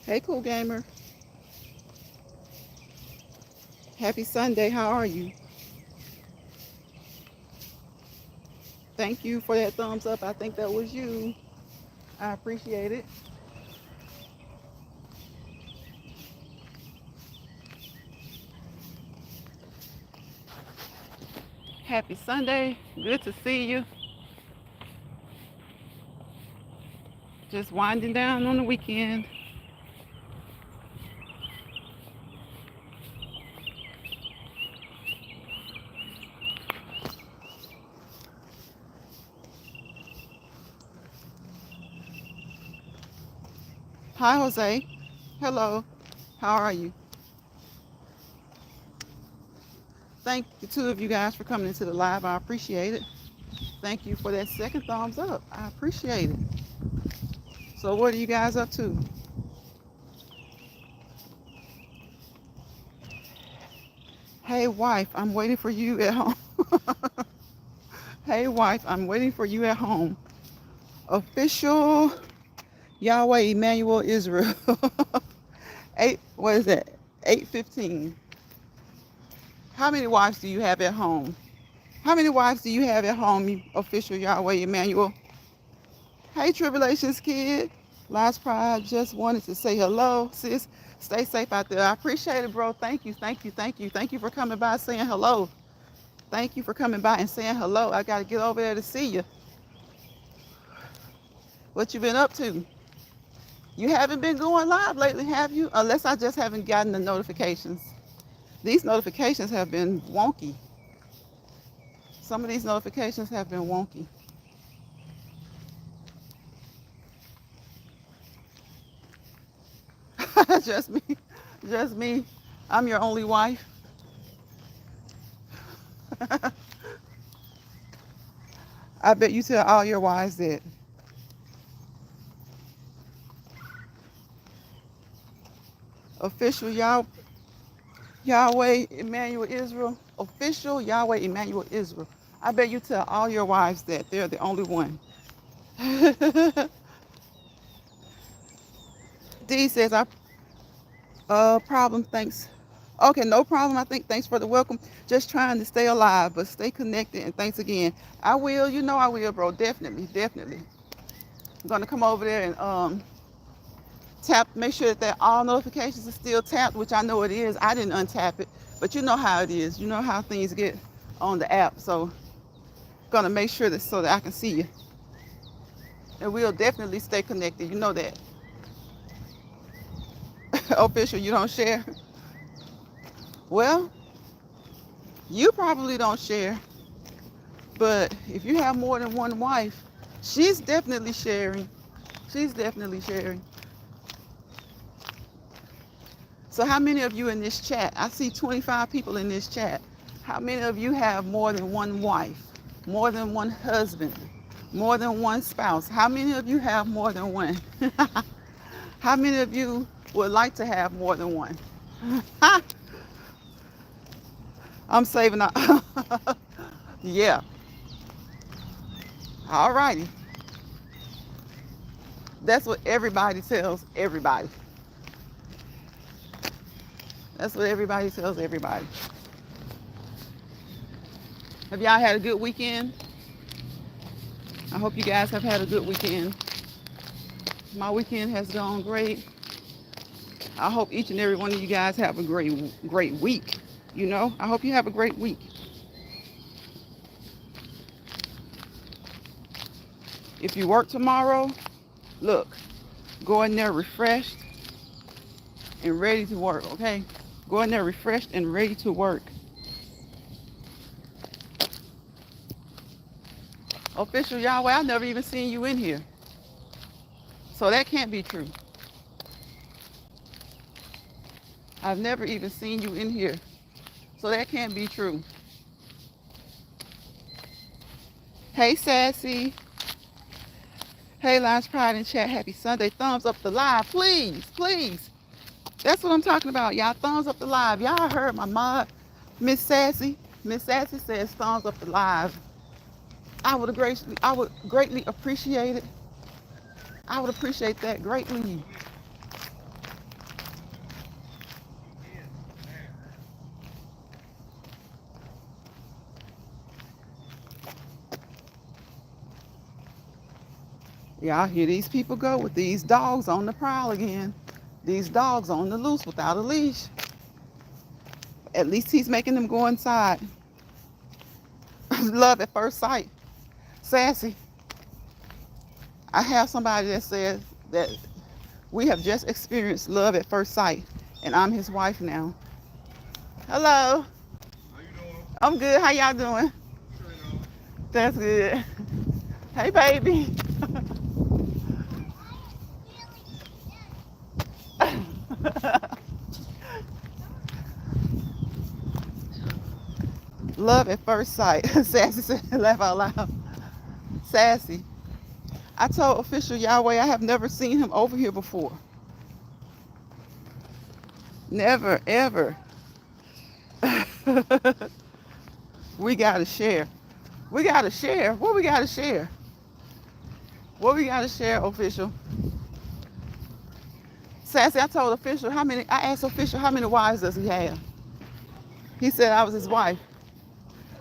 Hey, cool gamer. Happy Sunday. How are you? Thank you for that thumbs up. I think that was you. I appreciate it. Happy Sunday. Good to see you. Just winding down on the weekend. Hi, Jose. Hello. How are you? Thank the two of you guys for coming into the live. I appreciate it. Thank you for that second thumbs up. I appreciate it. So, what are you guys up to? Hey, wife, I'm waiting for you at home. Hey, wife, I'm waiting for you at home. Official Yahweh Emmanuel Israel. What is that? 8:15. How many wives do you have at home? How many wives do you have at home, official Yahweh Emmanuel? Hey, Tribulations kid. Last Pride, just wanted to say hello, sis. Stay safe out there. I appreciate it, bro. Thank you, thank you, thank you. Thank you for coming by saying hello. Thank you for coming by and saying hello. I got to get over there to see you. What you been up to? You haven't been going live lately, have you? Unless I just haven't gotten the notifications. These notifications have been wonky. Some of these notifications have been wonky. Just me. Just me. I'm your only wife. I bet you tell all your wives that. Official Yahweh Emmanuel Israel. Official Yahweh Emmanuel Israel. I bet you tell all your wives that they're the only one. D says, I problem, thanks. Okay, no problem. I think thanks for the welcome. Just trying to stay alive, but stay connected and thanks again. I will, you know I will, bro. Definitely, definitely. I'm gonna come over there and tap, make sure that all notifications are still tapped, which I know it is. I didn't untap it, but you know how it is. You know how things get on the app. So gonna make sure that so that I can see you. And we'll definitely stay connected. You know that. Official, you don't share? Well, you probably don't share, but if you have more than one wife, she's definitely sharing. She's definitely sharing. So how many of you in this chat? I see 25 people in this chat. How many of you have more than one wife, more than one husband, more than one spouse? How many of you have more than one? How many of you would like to have more than one? I'm saving up. Yeah. All righty. That's what everybody tells everybody. That's what everybody tells everybody. Have y'all had a good weekend? I hope you guys have had a good weekend. My weekend has gone great. I hope each and every one of you guys have a great week. You know, I hope you have a great week. If you work tomorrow, look, go in there refreshed and ready to work, okay? Go in there refreshed and ready to work. Official Yahweh, I've never even seen you in here. So that can't be true. I've never even seen you in here. So that can't be true. Hey, Sassy. Hey, Lounge Pride in chat. Happy Sunday. Thumbs up the live, please, please. That's what I'm talking about, y'all. Thumbs up the live. Y'all heard my mod, Miss Sassy. Miss Sassy says thumbs up the live. I would greatly appreciate it. I would appreciate that greatly. Y'all hear these people go with these dogs on the prowl again. These dogs on the loose without a leash. At least he's making them go inside. Love at first sight. Sassy, I have somebody that says that we have just experienced love at first sight, and I'm his wife now. Hello. How you doing? I'm good. How y'all doing? Straight on. That's good. Hey, baby. Love at first sight. Sassy said, laugh out loud. Sassy. I told official Yahweh I have never seen him over here before. Never, ever. We gotta share. We gotta share. What we gotta share? What we gotta share, official? Sassy, I told official I asked official how many wives does he have? He said I was his wife.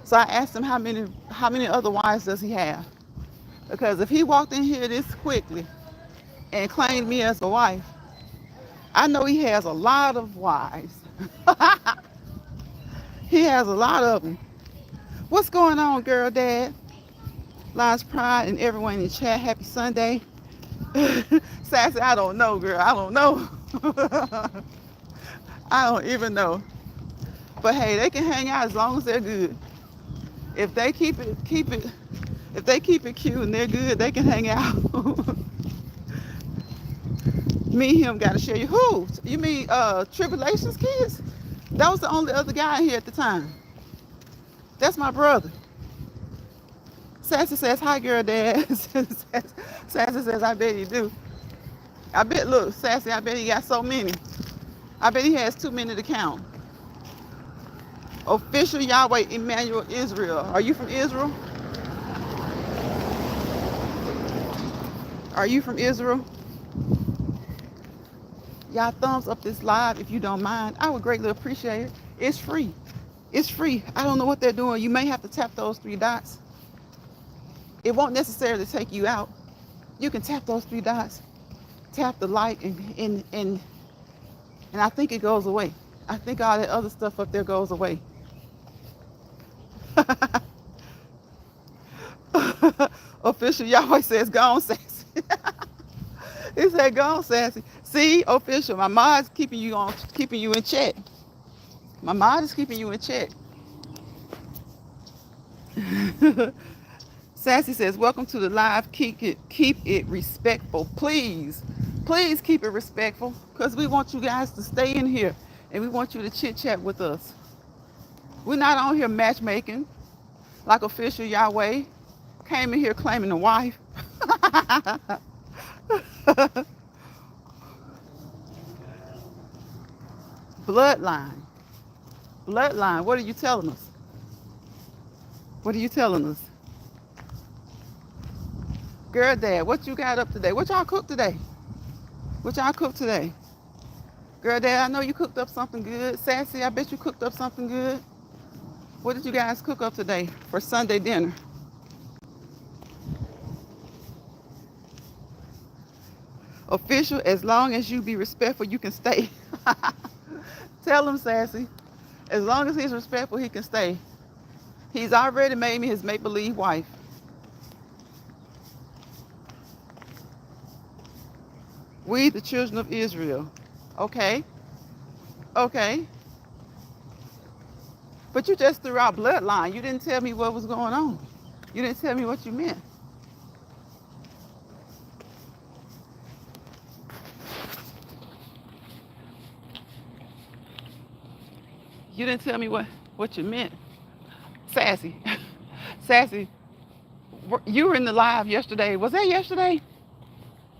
So I asked him how many other wives does he have? Because if he walked in here this quickly and claimed me as a wife, I know he has a lot of wives. He has a lot of them. What's going on, girl, dad? Lion's Pride and everyone in the chat. Happy Sunday. Sassy, I don't know, girl. I don't know. I don't even know. But hey, they can hang out as long as they're good. If they keep it, if they keep it cute and they're good, they can hang out. Me and him got to share you. Who? You mean Tribulations kids? That was the only other guy in here at the time. That's my brother. Sassy says, hi, girl, dad. Sassy says, I bet he do. I bet, look, Sassy, I bet he got so many. I bet he has too many to count. Official Yahweh Emmanuel Israel. Are you from Israel? Are you from Israel? Y'all thumbs up this live if you don't mind. I would greatly appreciate it. It's free. It's free. I don't know what they're doing. You may have to tap those three dots. It won't necessarily take you out. You can tap those three dots, tap the like, and I think it goes away. I think all that other stuff up there goes away. Official Yahweh says, go on, Sassy. He said, go on, Sassy. See, official, my mod's keeping you in check. My mod is keeping you in check. Sassy says, welcome to the live. Keep it respectful. Please keep it respectful, because we want you guys to stay in here and we want you to chit chat with us. We're not on here matchmaking like official Yahweh came in here claiming a wife. Bloodline. What are you telling us? What are you telling us? Girl, dad, what you got up today? What y'all cooked today? What y'all cooked today? Girl, dad, I know you cooked up something good. Sassy, I bet you cooked up something good. What did you guys cook up today for Sunday dinner? Official, as long as you be respectful, you can stay. Tell him, Sassy. As long as he's respectful, he can stay. He's already made me his make-believe wife. We, the children of Israel. Okay. But you just threw out bloodline. You didn't tell me what was going on. You didn't tell me what you meant. You didn't tell me what you meant. Sassy. Sassy, you were in the live yesterday. Was that yesterday?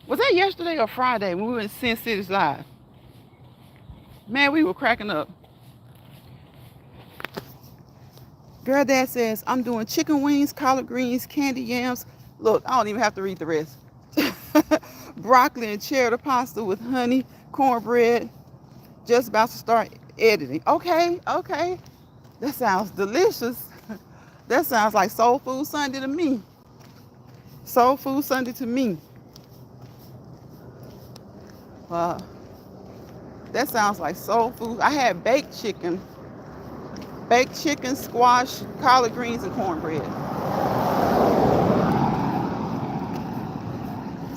Was that yesterday or Friday when we were in Sin City's live? Man, we were cracking up. Girl, dad says, I'm doing chicken wings, collard greens, candy yams. Look, I don't even have to read the rest. Broccoli and cheddar pasta with honey, cornbread. Just about to start editing. Okay. That sounds delicious. That sounds like Soul Food Sunday to me. Soul Food Sunday to me. Uh, that sounds like soul food. I had baked chicken, squash, collard greens, and cornbread.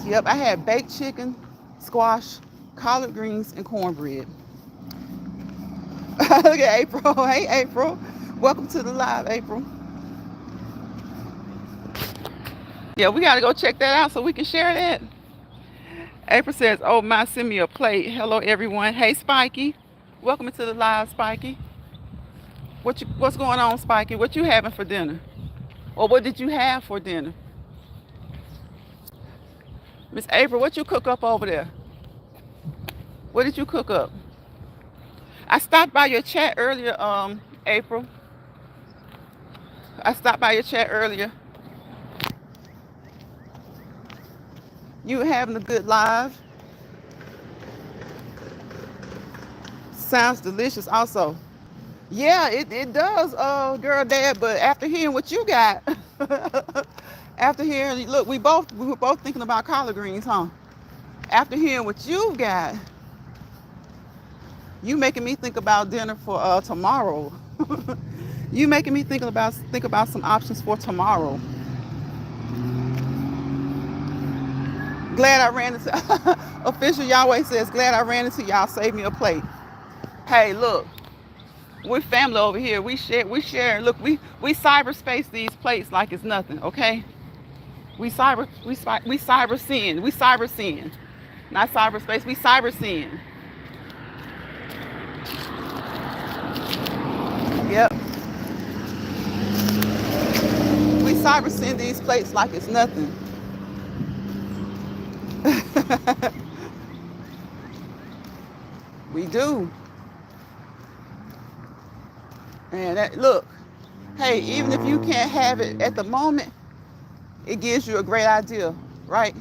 Yep, I had baked chicken, squash, collard greens, and cornbread. Look at April. Hey, April. Welcome to the live, April. Yeah, we got to go check that out so we can share that. April says, oh, my, send me a plate. Hello, everyone. Hey, Spiky. Welcome to the live, Spiky. What's going on, Spiky? What you having for dinner? Or what did you have for dinner? Miss April, what you cook up over there? What did you cook up? I stopped by your chat earlier, April. I stopped by your chat earlier. You having a good live. Sounds delicious also. Yeah, it does, girl dad, but after hearing what you got, after hearing, look, we were both thinking about collard greens, huh? After hearing what you got, you making me think about dinner for tomorrow. You making me think about some options for tomorrow. Glad I ran into official Yahweh says, glad I ran into y'all, save me a plate. Hey, look, we're family over here. We share. Look, we cyberspace these plates like it's nothing, okay? We cyber sin. We cyber sin. Not cyberspace, we cyber sin. Yep. We cyber sin these plates like it's nothing. We do. And look, hey, even if you can't have it at the moment, it gives you a great idea, right?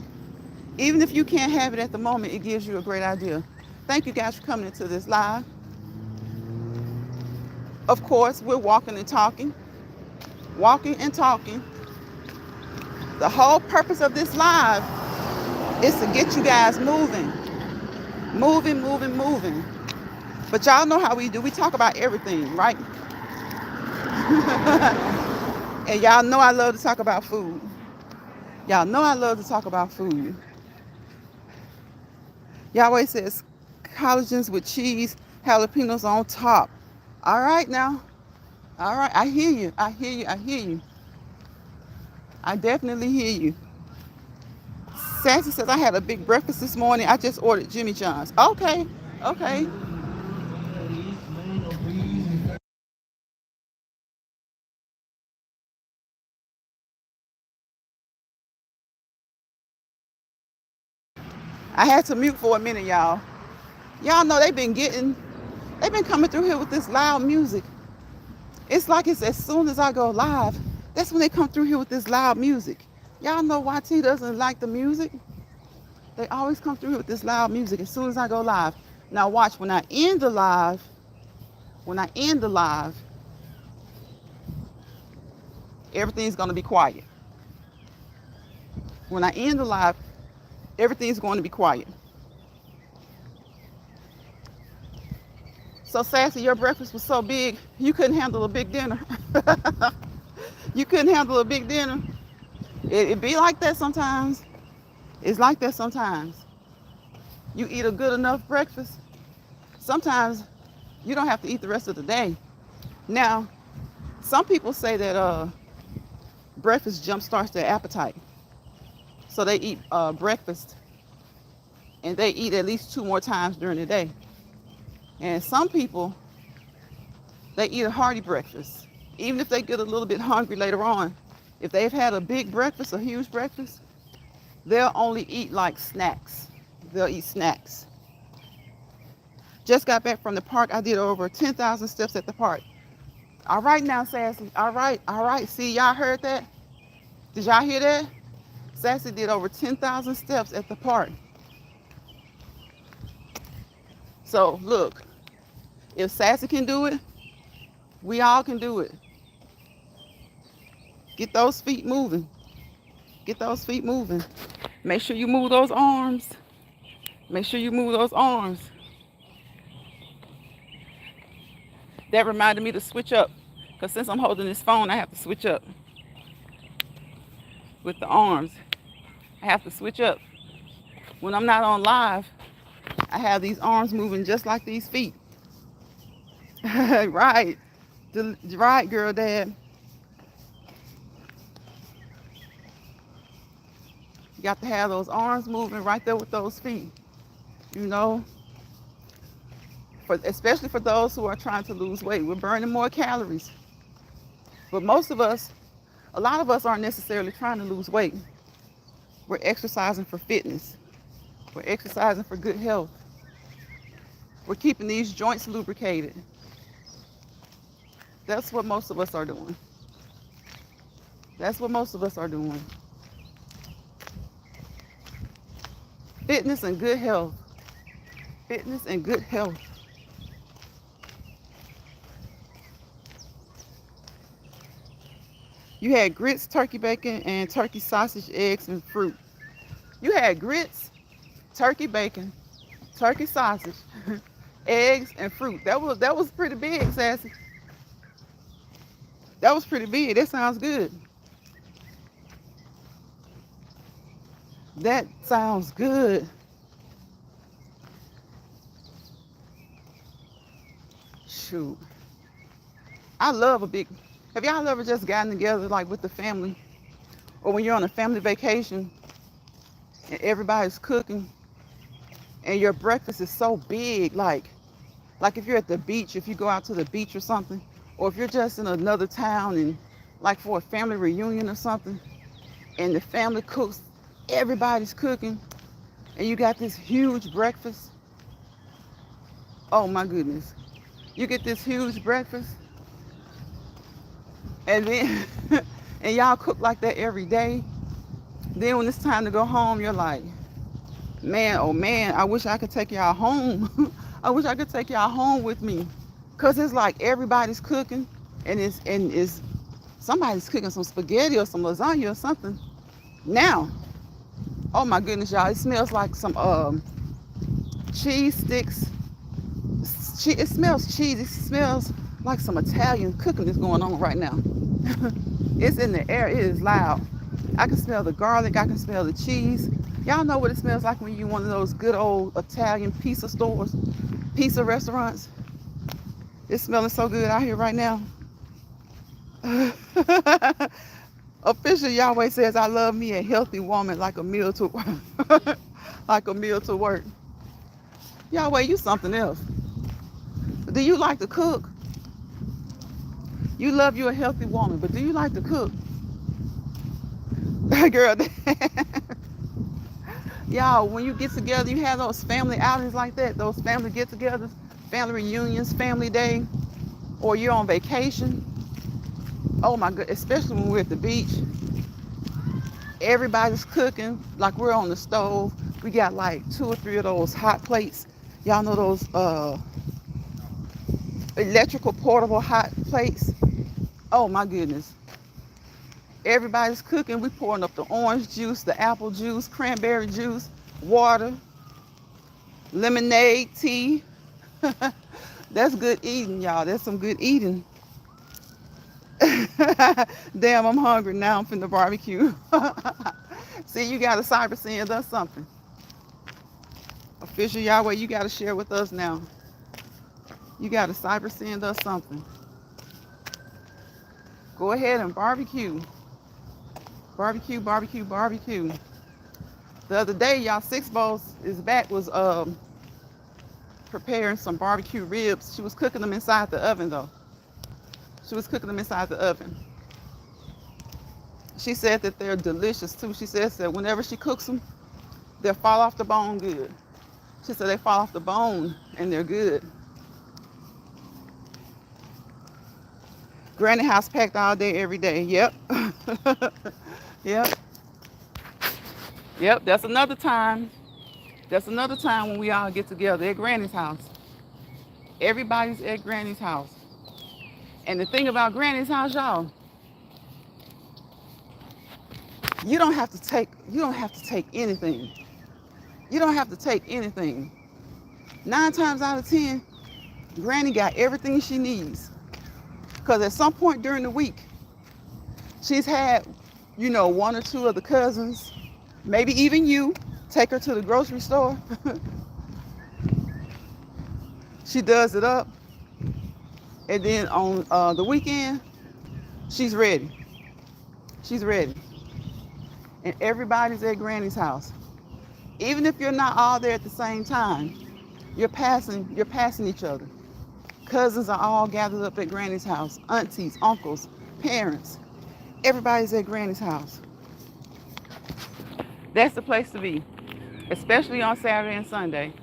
Even if you can't have it at the moment, it gives you a great idea. Thank you guys for coming into this live. Of course, we're walking and talking. Walking and talking. The whole purpose of this live is to get you guys moving. Moving, moving, moving. But y'all know how we do. We talk about everything, right? And y'all know I love to talk about food. Y'all know I love to talk about food. Yahweh says collagens with cheese, jalapenos on top. All right now. All right. I hear you. I hear you. I hear you. I definitely hear you. Sassy says, I had a big breakfast this morning. I just ordered Jimmy John's. Okay. Okay. I had to mute for a minute, y'all. Y'all know they've been coming through here with this loud music. It's like it's as soon as I go live, that's when they come through here with this loud music. Y'all know YT doesn't like the music. They always come through here with this loud music as soon as I go live. Now watch, when I end the live, everything's gonna be quiet. When I end the live, everything's going to be quiet. So Sassy, your breakfast was so big, you couldn't handle a big dinner. You couldn't handle a big dinner. It be like that sometimes. It's like that sometimes. You eat a good enough breakfast, sometimes you don't have to eat the rest of the day. Now, some people say that breakfast jumpstarts their appetite. So they eat breakfast and they eat at least 2 more times during the day. And some people, they eat a hearty breakfast. Even if they get a little bit hungry later on, if they've had a big breakfast, a huge breakfast, they'll only eat like snacks. They'll eat snacks. Just got back from the park. I did over 10,000 steps at the park. All right now, Sassy. All right, all right. See, y'all heard that? Did y'all hear that? Sassy did over 10,000 steps at the park. So look, if Sassy can do it, we all can do it. Get those feet moving. Get those feet moving. Make sure you move those arms. Make sure you move those arms. That reminded me to switch up. Because since I'm holding this phone, I have to switch up with the arms. I have to switch up. When I'm not on live, I have these arms moving just like these feet. Right. Right, girl, dad. You got to have those arms moving right there with those feet. You know, especially for those who are trying to lose weight. We're burning more calories. But most of us, a lot of us aren't necessarily trying to lose weight. We're exercising for fitness. We're exercising for good health. We're keeping these joints lubricated. That's what most of us are doing. That's what most of us are doing. Fitness and good health. Fitness and good health. You had grits, turkey bacon, and turkey sausage, eggs, and fruit. You had grits, turkey bacon, turkey sausage, eggs, and fruit. That was pretty big, Sassy. That was pretty big. That sounds good. That sounds good. Shoot. I love a big. Have y'all ever just gotten together like with the family? Or when you're on a family vacation and everybody's cooking and your breakfast is so big, like if you're at the beach, if you go out to the beach or something, or if you're just in another town and like for a family reunion or something, and the family cooks, everybody's cooking, and you got this huge breakfast. Oh my goodness. You get this huge breakfast, and then and y'all cook like that every day. Then when it's time to go home, you're like, man, oh man, I wish I could take y'all home. I wish I could take y'all home with me. Cause it's like everybody's cooking, and it's somebody's cooking some spaghetti or some lasagna or something. Now, oh my goodness, y'all, it smells like some cheese sticks. It smells cheesy. It smells like some Italian cooking is going on right now. It's in the air. It is loud. I can smell the garlic. I can smell the cheese. Y'all know what it smells like when you one of those good old Italian pizza stores, pizza restaurants. It's smelling so good out here right now. Official Yahweh says, I love me a healthy woman like a meal to like a meal to work. Yahweh, you something else. Do you like to cook? You love you a healthy woman, but do you like to cook? Girl, y'all, when you get together, you have those family outings like that, those family get-togethers, family reunions, family day, or you're on vacation. Oh my God, especially when we're at the beach. Everybody's cooking, like we're on the stove. We got like 2 or 3 of those hot plates. Y'all know those electrical portable hot plates. Oh my goodness. Everybody's cooking. We pouring up the orange juice, the apple juice, cranberry juice, water, lemonade, tea. That's good eating, y'all. That's some good eating. Damn, I'm hungry now. I'm finna barbecue. See, you got a cyber send us something. Official Yahweh, you got to share with us now. You got to cyber send us something. Go ahead and barbecue. Barbecue, barbecue, barbecue. The other day, y'all, Six Balls is back, was preparing some barbecue ribs. She was cooking them inside the oven, though. She was cooking them inside the oven. She said that they're delicious, too. She says that whenever she cooks them, they'll fall off the bone good. She said they fall off the bone, and they're good. Granny house packed all day, every day. Yep. Yep. Yep. That's another time. That's another time when we all get together at Granny's house. Everybody's at Granny's house. And the thing about Granny's house, y'all, you don't have to take anything. You don't have to take anything. 9 times out of 10, Granny got everything she needs. Because at some point during the week, she's had, one or two of the cousins, maybe even you, take her to the grocery store. She does it up. And then on the weekend, she's ready. She's ready. And everybody's at Granny's house. Even if you're not all there at the same time, you're passing each other. Cousins are all gathered up at Granny's house. Aunties, uncles, parents. Everybody's at Granny's house. That's the place to be, especially on Saturday and Sunday.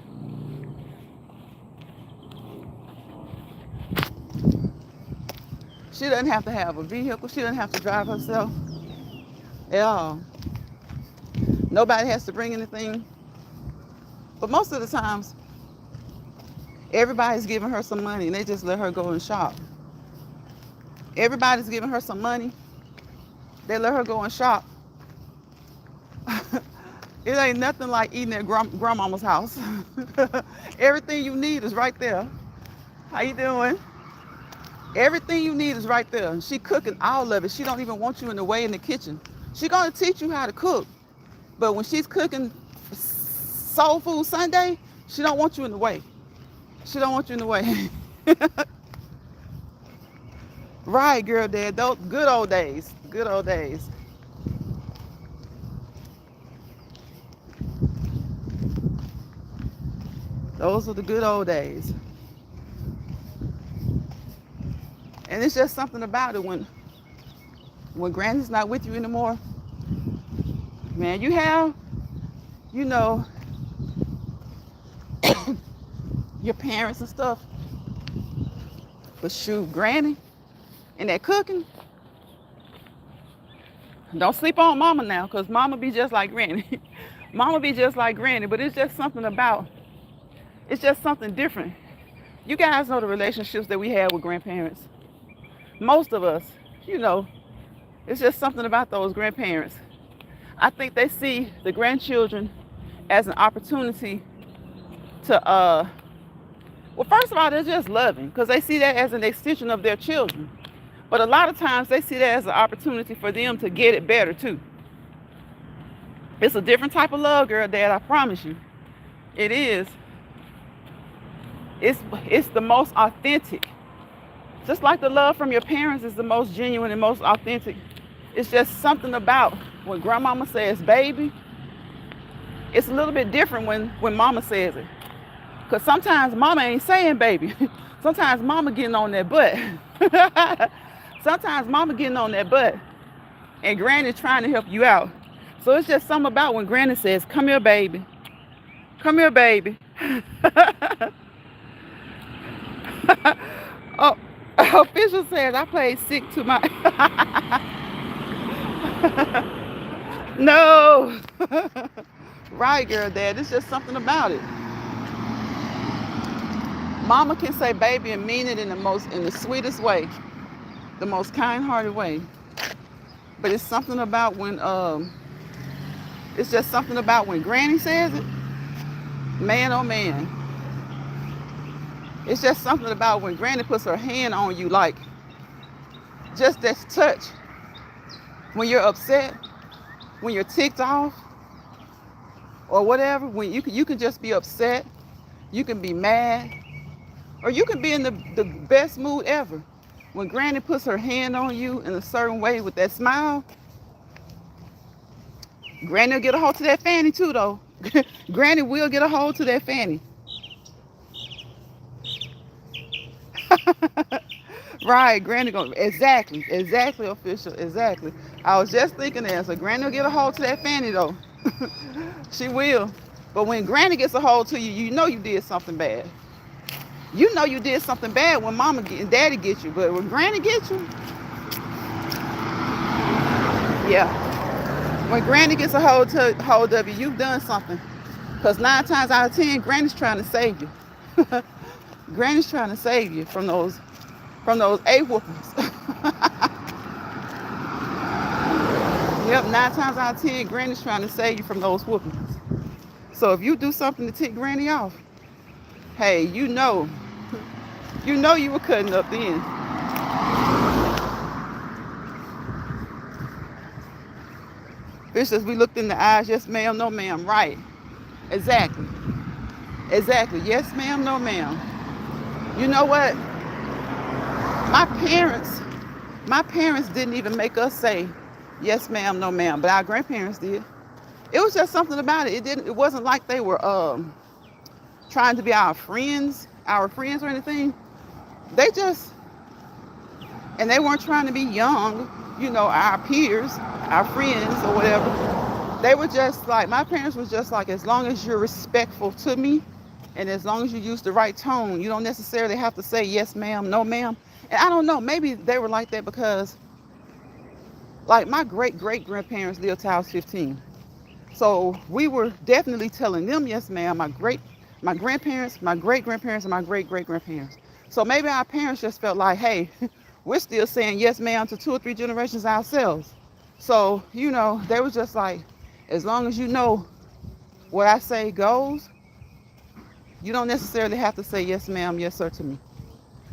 She doesn't have to have a vehicle. She doesn't have to drive herself at all. Nobody has to bring anything. But most of the times, everybody's giving her some money and they just let her go and shop. Everybody's giving her some money. They let her go and shop. It ain't nothing like eating at grandmama's house. Everything you need is right there. How you doing? Everything you need is right there. She cooking all of it. She don't even want you in the way in the kitchen. She gonna teach you how to cook. But when she's cooking soul food Sunday, she don't want you in the way. She don't want you in the way. Right, girl, dad. Those good old days. Good old days. Those are the good old days. And it's just something about it when Granny's not with you anymore. Man, you have, you know, your parents and stuff. But shoot, Granny and that cooking. Don't sleep on mama now, because mama be just like Granny. Mama be just like Granny, but it's just something different. You guys know the relationships that we have with grandparents. Most of us, it's just something about those grandparents. I think they see the grandchildren as an opportunity to, well, first of all, they're just loving because they see that as an extension of their children. But a lot of times they see that as an opportunity for them to get it better too. It's a different type of love, girl, Dad, I promise you. It is. It's the most authentic. Just like the love from your parents is the most genuine and most authentic. It's just something about when grandmama says baby, it's a little bit different when mama says it. Because sometimes mama ain't saying baby. Sometimes mama getting on that butt. Sometimes mama getting on that butt. And granny trying to help you out. So it's just something about when granny says, come here, baby. Come here, baby. Oh, official says I played sick to my... No. Right, girl, Dad. It's just something about it. Mama can say baby and mean it in the sweetest way, the most kind-hearted way. But it's something about when it's just something about when Granny says it. Man, oh man. It's just something about when Granny puts her hand on you, like just that touch. When you're upset, when you're ticked off, or whatever, when you can just be upset, you can be mad, or you can be in the best mood ever. When Granny puts her hand on you in a certain way with that smile, Granny will get a hold to that fanny too, though. Granny will get a hold to that fanny. Right, Granny gonna exactly, official, exactly. I was just thinking that. So Granny will get a hold to that fanny though. She will. But when Granny gets a hold to you, you know you did something bad. You know you did something bad when Mama and Daddy get you, but when Granny gets you, yeah. When Granny gets a hold of you, you've done something. Because 9 times out of 10, Granny's trying to save you. Granny's trying to save you from those A whoopings. Yep, 9 times out of 10, Granny's trying to save you from those whoopings. So if you do something to tick granny off, hey, you were cutting up then. Bitch says we looked in the eyes, yes ma'am, no ma'am. Right. Exactly. Exactly. Yes ma'am, no ma'am. You know what? My parents, my parents didn't even make us say yes ma'am, no ma'am, but our grandparents did. It was just something about it. It wasn't like they were trying to be our friends or anything. They just and they weren't trying to be young, our peers, our friends or whatever. They were just like, my parents was just like, as long as you're respectful to me and as long as you use the right tone, you don't necessarily have to say yes ma'am, no ma'am. And I don't know, maybe they were like that because like my great great grandparents lived till I was 15. So we were definitely telling them yes ma'am, my grandparents, my great grandparents, and my great great grandparents. So maybe our parents just felt like, hey, we're still saying yes ma'am to 2 or 3 generations ourselves. So, they was just like, as long as you know what I say goes, you don't necessarily have to say yes ma'am, yes sir to me.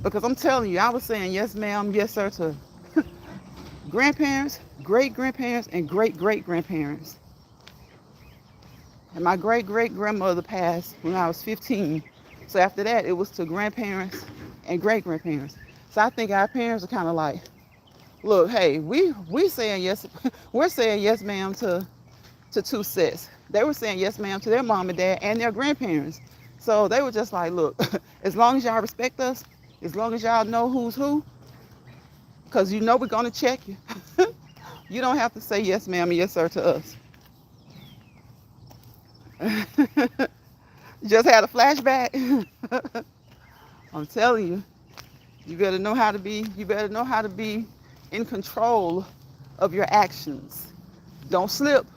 Because I'm telling you, I was saying yes ma'am, yes sir to grandparents, great grandparents, and great great grandparents. And my great great grandmother passed when I was 15. So after that, it was to grandparents and great grandparents. So I think our parents are kind of like, look, hey, we saying yes, we're saying yes ma'am to 2 sets. They were saying yes ma'am to their mom and dad and their grandparents. So they were just like, look, as long as y'all respect us, as long as y'all know who's who, because we're gonna check you. You don't have to say yes ma'am and yes sir to us. Just had a flashback. I'm telling you, you better know how to be in control of your actions. Don't slip,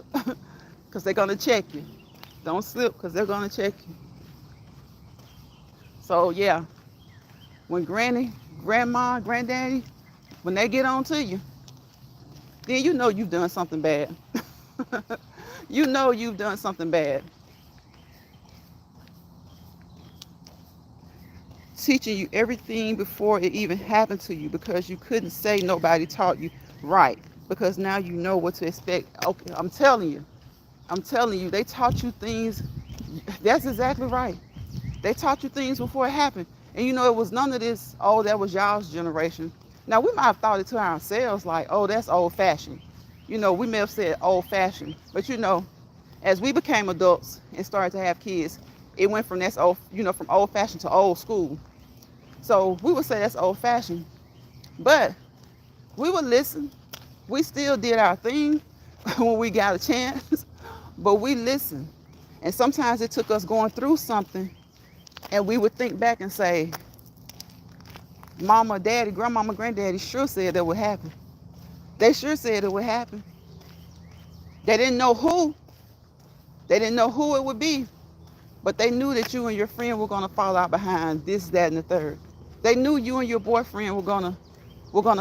because they're gonna check you. Don't slip, because they're gonna check you. So yeah, when granny, grandma, granddaddy, when they get on to you, then you know you've done something bad. You know you've done something bad. Teaching you everything before it even happened to you because you couldn't say nobody taught you right. Because now you know what to expect. Okay, I'm telling you, they taught you things. That's exactly right. They taught you things before it happened. And it was none of this, oh, that was y'all's generation. Now, we might have thought it to ourselves like, oh, that's old fashioned. We may have said old fashioned. But as we became adults and started to have kids, it went from from old fashioned to old school. So we would say that's old fashioned. But we would listen. We still did our thing when we got a chance, but we listened. And sometimes it took us going through something and we would think back and say, mama, daddy, grandmama, granddaddy sure said that would happen. They sure said it would happen. They didn't know who. They didn't know who it would be, but they knew that you and your friend were going to fall out behind this, that, and the third. They knew you and your boyfriend were gonna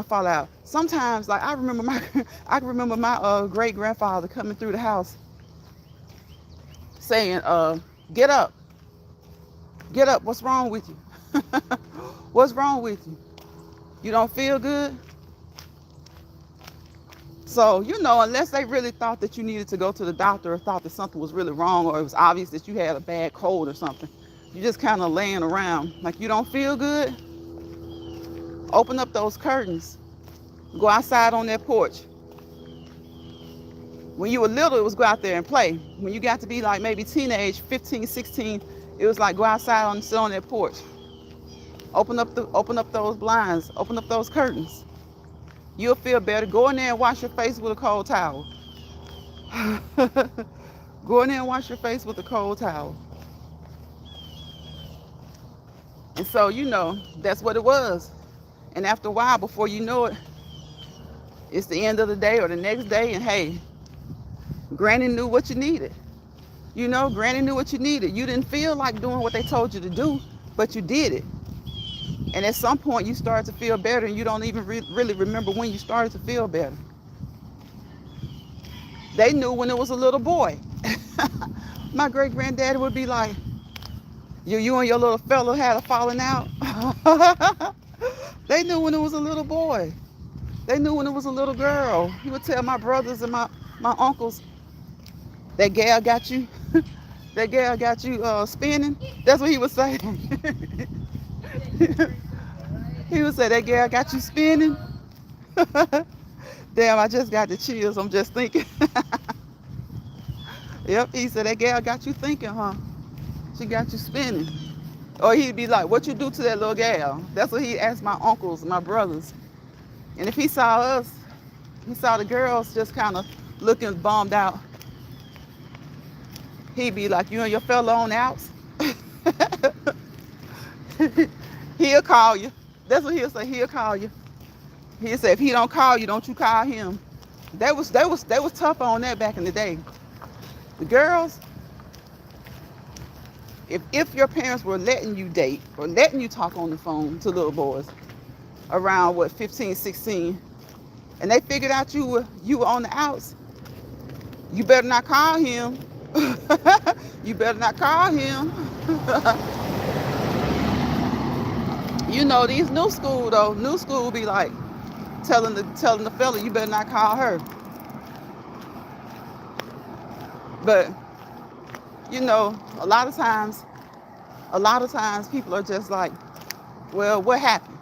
fall out. Sometimes, like I remember my great grandfather coming through the house saying, "Get up, get up. What's wrong with you? What's wrong with you? You don't feel good?" So unless they really thought that you needed to go to the doctor or thought that something was really wrong or it was obvious that you had a bad cold or something, you just kind of laying around like you don't feel good. Open up those curtains. Go outside on that porch. When you were little, it was go out there and play. When you got to be like maybe teenage, 15, 16, it was like go outside and sit on that porch. Open up those blinds. Open up those curtains. You'll feel better. Go in there and wash your face with a cold towel. Go in there and wash your face with a cold towel. And so, that's what it was. And after a while, before you know it, it's the end of the day or the next day, and hey, Granny knew what you needed. Granny knew what you needed. You didn't feel like doing what they told you to do, but you did it. And at some point, you started to feel better, and you don't even really remember when you started to feel better. They knew when it was a little boy. My great granddaddy would be like, you and your little fellow had a falling out. They knew when it was a little boy. They knew when it was a little girl. He would tell my brothers and my uncles, that gal got you, that gal got you spinning. That's what he would say. He would say, that gal got you spinning. Damn, I just got the chills. I'm just thinking. Yep, he said, that gal got you thinking, huh? She got you spinning. Or he'd be like, what you do to that little gal? That's what he asked my uncles, my brothers. And if he saw us, he saw the girls just kind of looking bummed out, he'd be like, you and your fella on the outs? He'll call you. That's what he'll say. He'll call you. He'll say, if he don't call you, don't you call him. They was tough on that back in the day. The girls, if your parents were letting you date or letting you talk on the phone to little boys around 15, 16, and they figured out you were on the outs, you better not call him. You better not call him. You know, these new school though, new school be like telling the fella, you better not call her. But you know, a lot of times people are just like, well, what happened?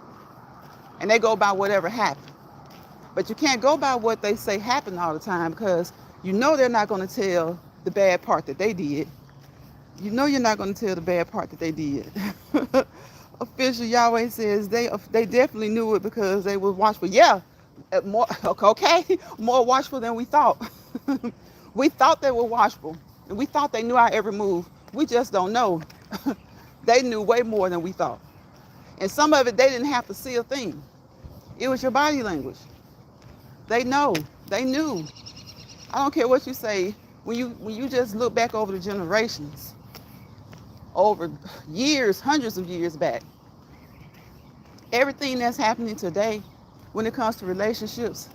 And they go by whatever happened. But you can't go by what they say happened all the time, because you know they're not going to tell the bad part that they did. You know you're not going to tell the bad part that they did. Official Yahweh says they definitely knew it because they were watchful. Yeah, more okay, more watchful than we thought. We thought they were watchful, and we thought they knew our every move. We just don't know. They knew way more than we thought. And some of it, they didn't have to see a thing. It was your body language. They know. They knew. I don't care what you say. When you just look back over the generations, over years, hundreds of years back, everything that's happening today when it comes to relationships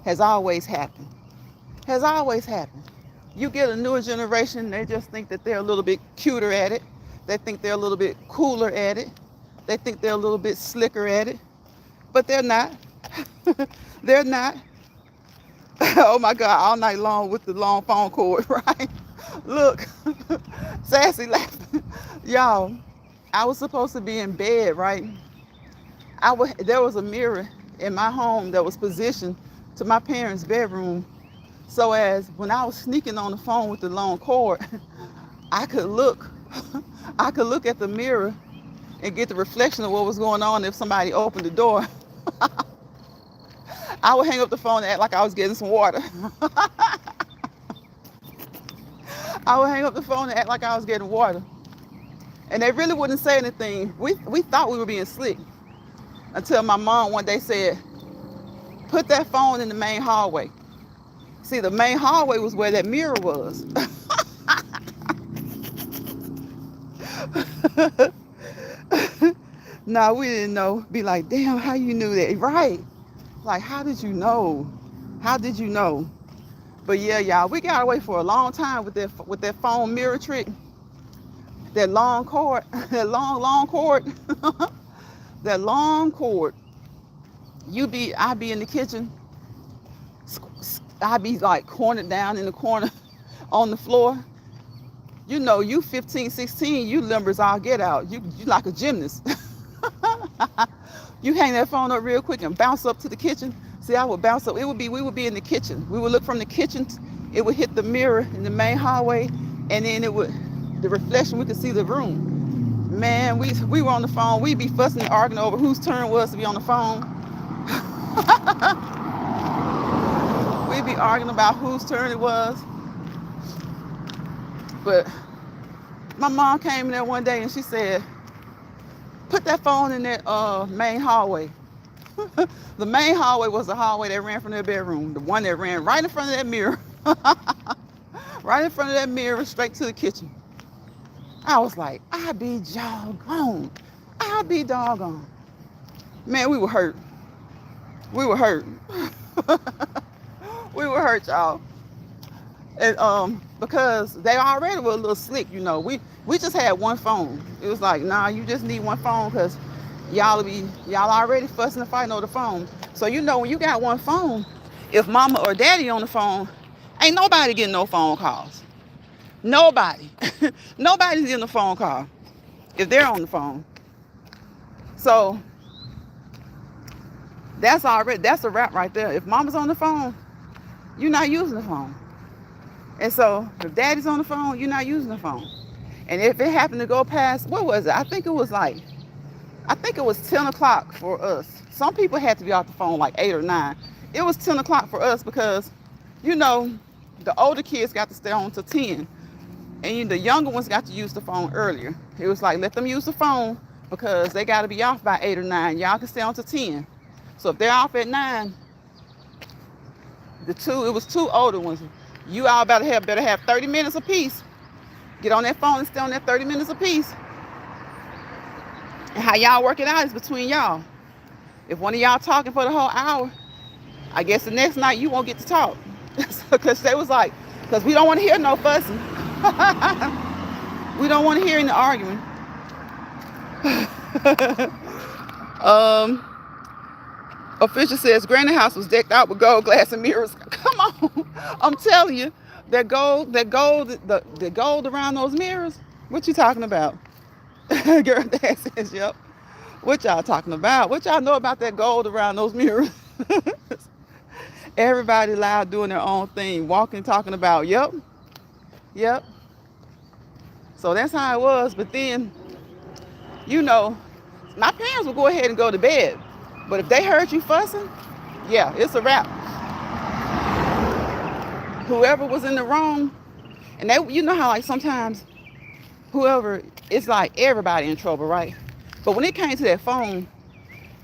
has always happened. Has always happened. You get a newer generation, they just think that they're a little bit cuter at it. They think they're a little bit cooler at it. They think they're a little bit slicker at it. But they're not. They're not. Oh my God, all night long with the long phone cord, right? Look, Sassy laughing. Y'all, I was supposed to be in bed, right? There was a mirror in my home that was positioned to my parents' bedroom. So as when I was sneaking on the phone with the long cord, I could look. I could look at the mirror and get the reflection of what was going on if somebody opened the door. I would hang up the phone and act like I was getting some water. I would hang up the phone and act like I was getting water. And they really wouldn't say anything. We thought we were being slick until my mom one day said, put that phone in the main hallway. See, the main hallway was where that mirror was. No, we didn't know. Be like, damn, how you knew that? Right. Like, how did you know? How did you know? But yeah, y'all, we got away for a long time with that phone mirror trick. That long cord, that long cord, that long cord. I'd be in the kitchen. I'd be like cornered down in the corner on the floor. You know, you 15, 16, you limbers all get out. You like a gymnast. You hang that phone up real quick and bounce up to the kitchen. See, I would bounce up. We would be in the kitchen. We would look from the kitchen. It would hit the mirror in the main hallway, and then the reflection, we could see the room. Man, we were on the phone. We'd be fussing and arguing over whose turn it was to be on the phone. We'd be arguing about whose turn it was. But my mom came in there one day and she said, put that phone in that main hallway. The main hallway was the hallway that ran from their bedroom. The one that ran right in front of that mirror. Right in front of that mirror, straight to the kitchen. I was like, I be doggone. I be doggone. Man, we were hurt. We were hurt. We were hurt, y'all. And because they already were a little slick, we just had one phone. It was like, nah, you just need one phone because y'all already fussing and fighting over the phone. So when you got one phone, if mama or daddy on the phone, ain't nobody getting no phone calls. Nobody. Nobody's getting a phone call if they're on the phone. So that's a wrap right there. If mama's on the phone, you're not using the phone. And so if daddy's on the phone, you're not using the phone. And if it happened to go past, what was it? I think it was 10 o'clock for us. Some people had to be off the phone like 8 or 9. It was 10 o'clock for us because, you know, the older kids got to stay on till 10. And the younger ones got to use the phone earlier. It was like, let them use the phone because they got to be off by 8 or 9. Y'all can stay on till 10. So if they're off at 9, it was two older ones. You all better have 30 minutes apiece. Get on that phone and stay on that 30 minutes apiece. And how y'all work it out is between y'all. If one of y'all talking for the whole hour, I guess the next night you won't get to talk. Because they was like, because we don't want to hear no fussing. We don't want to hear any arguing. um, Official says Granny house was decked out with gold glass and mirrors. Come on, I'm telling you, the gold around those mirrors. What you talking about? Girl, Dad says, yep. What y'all talking about? What y'all know about that gold around those mirrors? Everybody loud doing their own thing, walking, talking about, yep. So that's how it was. But then, you know, my parents would go ahead and go to bed. But if they heard you fussing, yeah, it's a wrap. Whoever was in the wrong, and you know how like sometimes whoever, it's like everybody in trouble, right? But when it came to that phone,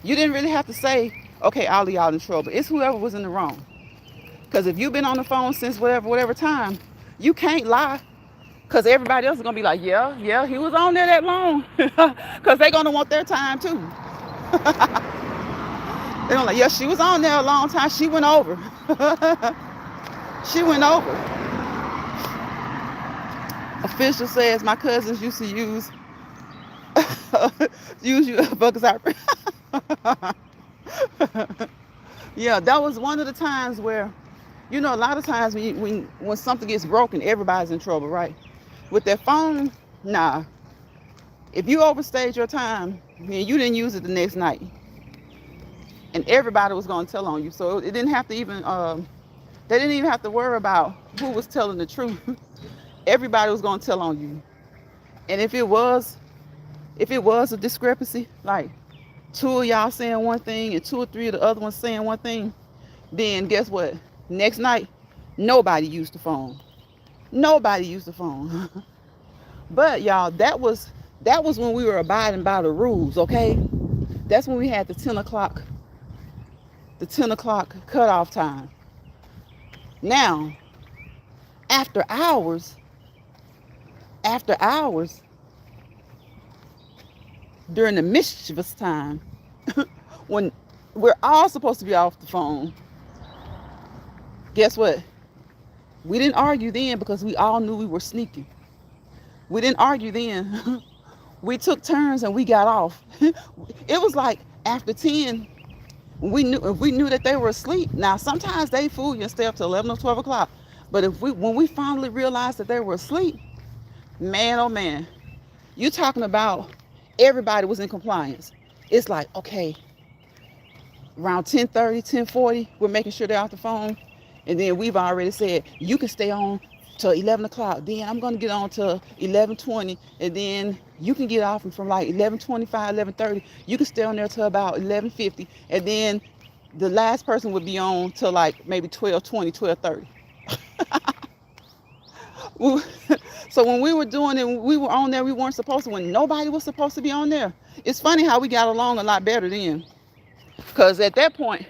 you didn't really have to say, okay, all of y'all in trouble. It's whoever was in the wrong. Because if you've been on the phone since whatever time, you can't lie. Because everybody else is going to be like, yeah, he was on there that long. Because they're going to want their time too. They're going to like, yeah, she was on there a long time. She went over. She went over. Official says my cousins used to use you because yeah, that was one of the times where, a lot of times when something gets broken, everybody's in trouble, right? With that phone, nah. If you overstayed your time and you didn't use it the next night, and everybody was going to tell on you, so it didn't have to even, they didn't even have to worry about who was telling the truth. Everybody was going to tell on you. And if it was a discrepancy, like two of y'all saying one thing and two or three of the other ones saying one thing, then guess what? Next night, nobody used the phone. Nobody used the phone. But y'all, that was when we were abiding by the rules, okay? That's when we had the 10 o'clock cutoff time. Now, after hours, during the mischievous time, when we're all supposed to be off the phone, guess what? We didn't argue then because we all knew we were sneaking. We didn't argue then. We took turns and we got off. It was like after 10, if we knew that they were asleep. Now, sometimes they fool you and stay up to 11 or 12 o'clock. But when we finally realized that they were asleep, man, oh man, you talking about everybody was in compliance. It's like, okay, around 10:30, 10:40, we're making sure they're off the phone. And then we've already said, you can stay on till 11 o'clock. Then I'm going to get on till 11:20. And then you can get off from like 11:25, 11:30. You can stay on there till about 11:50. And then the last person would be on till like maybe 12:20, 12:30. So when we were doing it, we were on there, we weren't supposed to, when nobody was supposed to be on there. It's funny how we got along a lot better then. Because at that point,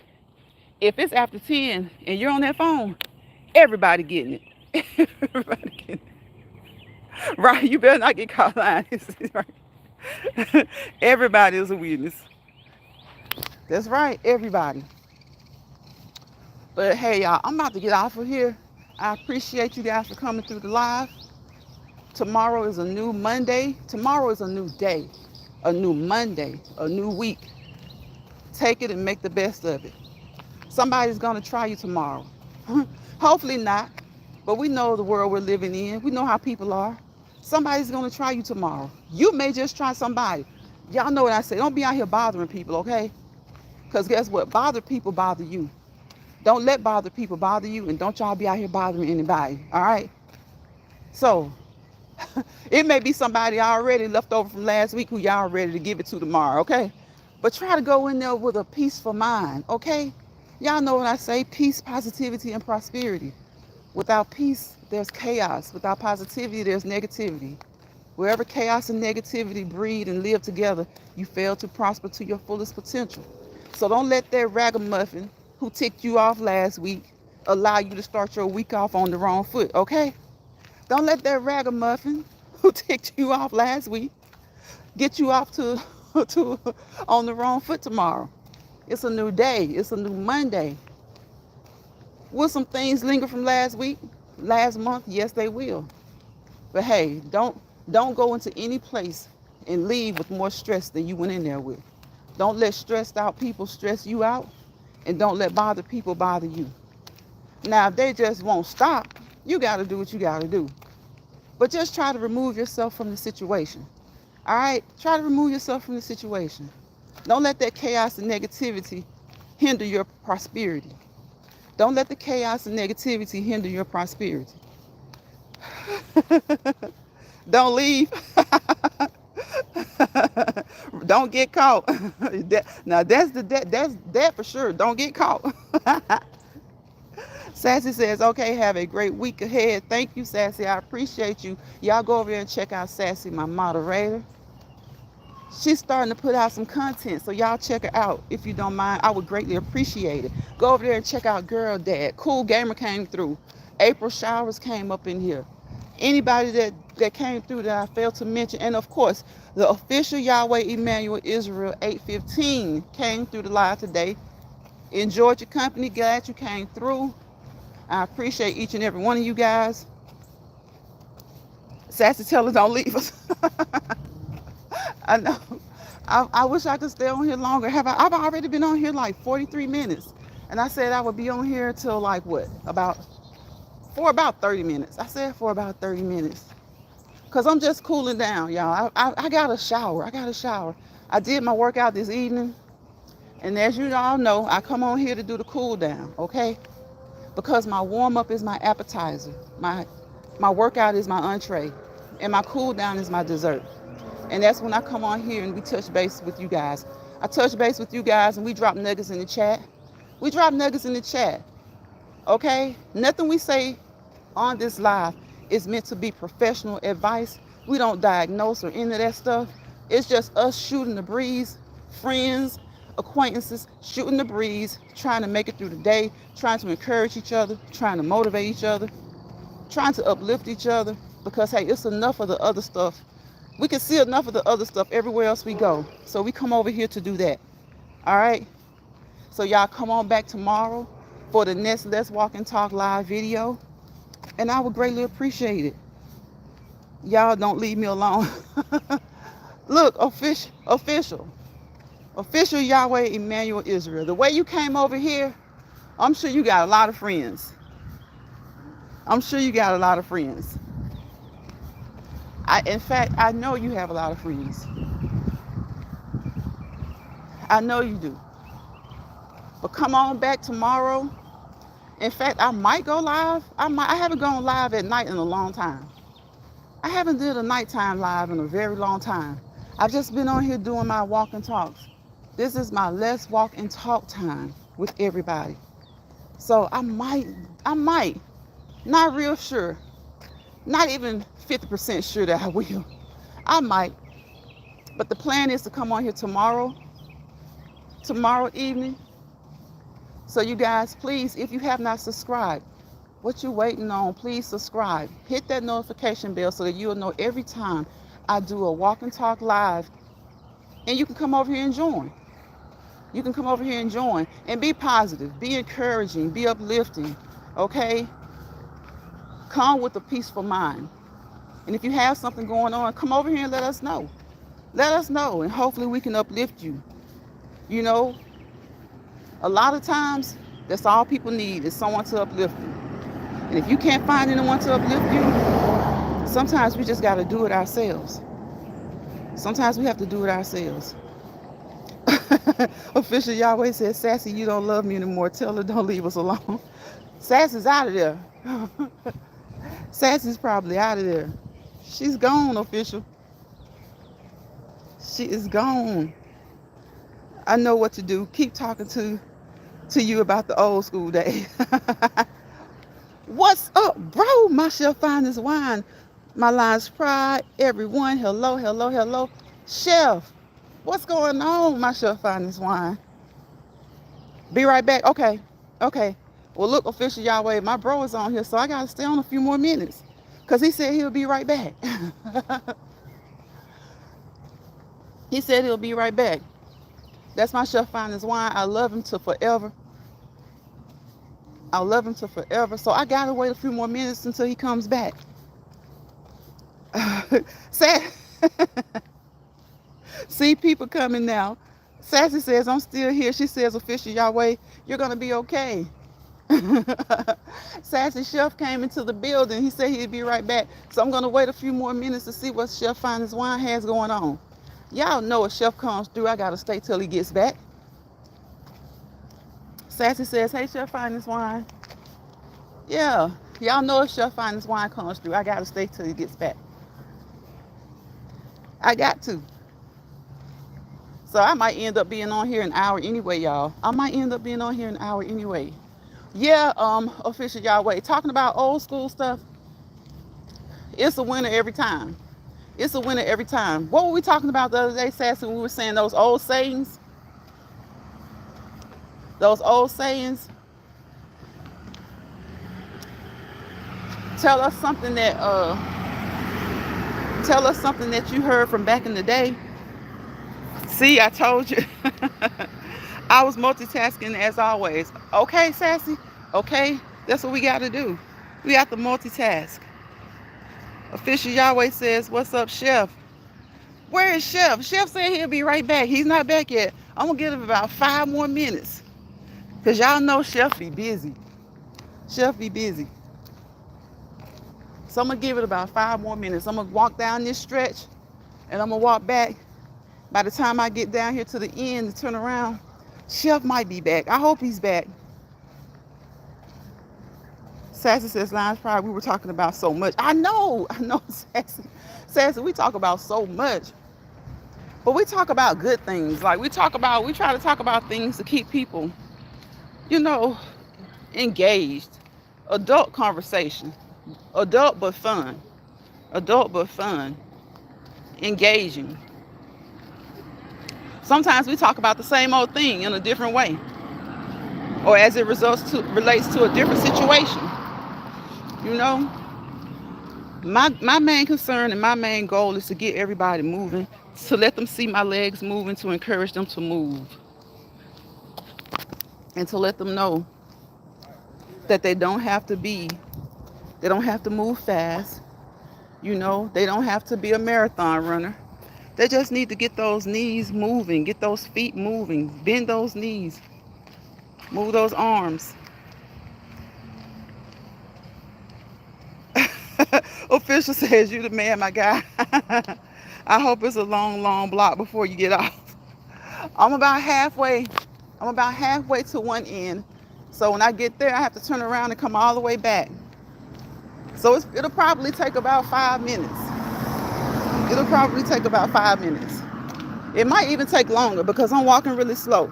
if it's after 10 and you're on that phone, everybody getting it. Everybody getting it. Right? You better not get caught lying. Right? Everybody is a witness. That's right, everybody. But hey, y'all, I'm about to get off of here. I appreciate you guys for coming through the live. Tomorrow is a new Monday. Tomorrow is a new day, a new Monday, a new week. Take it and make the best of it. Somebody's going to try you tomorrow. Hopefully not, but we know the world we're living in. We know how people are. Somebody's going to try you tomorrow. You may just try somebody. Y'all know what I say. Don't be out here bothering people, okay? Because guess what? Bother people bother you. Don't let bother people bother you, and don't y'all be out here bothering anybody, all right? So, it may be somebody already left over from last week who y'all ready to give it to tomorrow, okay? But try to go in there with a peaceful mind, okay? Y'all know what I say, peace, positivity, and prosperity. Without peace, there's chaos. Without positivity, there's negativity. Wherever chaos and negativity breed and live together, you fail to prosper to your fullest potential. So don't let that ragamuffin who ticked you off last week allow you to start your week off on the wrong foot, okay? Don't let that ragamuffin who ticked you off last week get you off to on the wrong foot tomorrow. It's a new day. It's a new Monday. Will some things linger from last week, last month? Yes, they will. But hey, don't go into any place and leave with more stress than you went in there with. Don't let stressed out people stress you out, and don't let bothered people bother you. Now, if they just won't stop, you got to do what you got to do. But just try to remove yourself from the situation. All right? Try to remove yourself from the situation. Don't let that chaos and negativity hinder your prosperity. Don't let the chaos and negativity hinder your prosperity. Don't leave. Don't get caught. Now that's that for sure. Don't get caught. Sassy says, okay, have a great week ahead. Thank you, Sassy. I appreciate you. Y'all go over there and check out Sassy, my moderator. She's starting to put out some content, so y'all check her out if you don't mind. I would greatly appreciate it. Go over there and check out Girl Dad. Cool Gamer came through. April Showers came up in here. Anybody that came through that I failed to mention, and of course, the official Yahweh Emmanuel Israel 815 came through the live today. Enjoyed your company. Glad you came through. I appreciate each and every one of you guys. Sassy Teller, don't leave us. I know. I wish I could stay on here longer. I've already been on here like 43 minutes. And I said I would be on here till like what? For about 30 minutes. I said for about 30 minutes. Because I'm just cooling down, y'all. I got a shower. I did my workout this evening. And as you all know, I come on here to do the cool down, okay? Because my warm up is my appetizer. My workout is my entree. And my cool down is my dessert. And that's when I come on here and we touch base with you guys. I touch base with you guys and we drop nuggets in the chat. Okay? Nothing we say on this live is meant to be professional advice. We don't diagnose or any of that stuff. It's just us shooting the breeze, friends, acquaintances, shooting the breeze, trying to make it through the day, trying to encourage each other, trying to motivate each other, trying to uplift each other. Because, hey, it's enough of the other stuff. We can see enough of the other stuff everywhere else we go. So we come over here to do that. All right? So y'all come on back tomorrow for the next Let's Walk and Talk live video. And I would greatly appreciate it. Y'all don't leave me alone. Look, official Yahweh Emmanuel Israel. The way you came over here, I'm sure you got a lot of friends. In fact, I know you have a lot of friends. I know you do. But come on back tomorrow. In fact, I might go live. I haven't gone live at night in a long time. I haven't did a nighttime live in a very long time. I've just been on here doing my walk and talks. This is my Let's Walk and Talk time with everybody. So I might, not real sure, not even 50% sure that I will. I might. But the plan is to come on here tomorrow evening. So you guys, please, if you have not subscribed, what you waiting on, please subscribe. Hit that notification bell so that you'll know every time I do a walk and talk live. And you can come over here and join. And be positive, be encouraging, be uplifting, okay? Come with a peaceful mind. And if you have something going on, come over here and let us know. Let us know, and hopefully we can uplift you. You know, a lot of times, that's all people need is someone to uplift them. And if you can't find anyone to uplift you, sometimes we just got to do it ourselves. Sometimes we have to do it ourselves. Official Yahweh says, Sassy, you don't love me anymore. Tell her don't leave us alone. Sassy's out of there. Sassy's probably out of there. She's gone, official. She is gone. I know what to do. Keep talking to you about the old school days. What's up, bro? My chef find this wine. My line's pride. Everyone, hello, hello, hello. Chef, what's going on? My chef find this wine. Be right back. Okay. Okay. Well, look, official Yahweh, my bro is on here, so I got to stay on a few more minutes because he said he'll be right back. He said he'll be right back. That's my chef find this wine. I love him to forever. I love him to forever. So I got to wait a few more minutes until he comes back. See people coming now. Sassy says, I'm still here. She says, official Yahweh, you're going to be okay. Sassy Chef came into the building. He said he'd be right back. So I'm going to wait a few more minutes to see what Chef Finest Wine has going on. Y'all know if Chef comes through, I got to stay till he gets back. Sassy says, hey, Chef Finest Wine. Yeah, y'all know if Chef Finest Wine comes through, I got to stay till he gets back. I got to. So I might end up being on here an hour anyway, y'all. I might end up being on here an hour anyway. Yeah, official Yahweh, talking about old school stuff, it's a winner every time. It's a winner every time. What were we talking about the other day, Sassy, when we were saying those old sayings? Those old sayings. Tell us something that you heard from back in the day. See, I told you. I was multitasking as always. Okay, Sassy. Okay, that's what we got to do. We have to multitask. Official Yahweh says, what's up, Chef? Where is Chef? Chef said he'll be right back. He's not back yet. I'm going to give him about 5 more minutes. Because y'all know Chef be busy. Chef be busy. So I'm going to give it about 5 more minutes. I'm going to walk down this stretch and I'm going to walk back. By the time I get down here to the end to turn around, Chef might be back. I hope he's back. Sassy says, Lions Pride, we were talking about so much. I know, Sassy. Sassy, we talk about so much. But we talk about good things. Like we try to talk about things to keep people, engaged. Adult conversation. Adult but fun. Adult but fun. Engaging. Sometimes we talk about the same old thing in a different way. Or as it relates to a different situation. My main concern and my main goal is to get everybody moving, to let them see my legs moving, to encourage them to move. And to let them know that they don't have to move fast. They don't have to be a marathon runner. They just need to get those knees moving, get those feet moving, bend those knees, move those arms. Official says, you the man, my guy. I hope it's a long, long block before you get off. I'm about halfway to one end. So when I get there, I have to turn around and come all the way back. So it'll probably take about 5 minutes. It'll probably take about 5 minutes. It might even take longer because I'm walking really slow.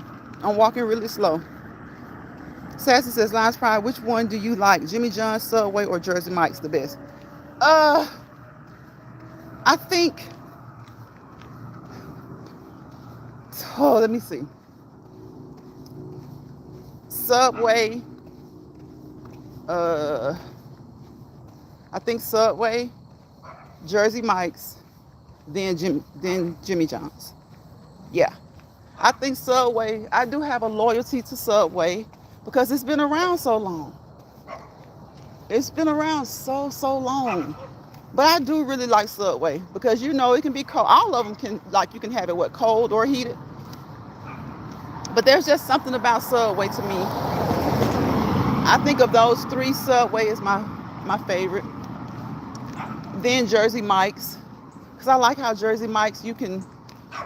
Sassy says, Lions Pride, which one do you like? Jimmy John's, Subway, or Jersey Mike's the best? I think, let me see. Subway, I think Subway, Jersey Mike's, then Jimmy John's. Yeah. I think Subway, I do have a loyalty to Subway because it's been around so long. It's been around so long. But I do really like Subway because you know it can be cold. All of them can, like, you can have it what, cold or heated. But there's just something about Subway to me. I think of those three, Subway is my favorite. Then Jersey Mike's, because I like how Jersey Mike's, you can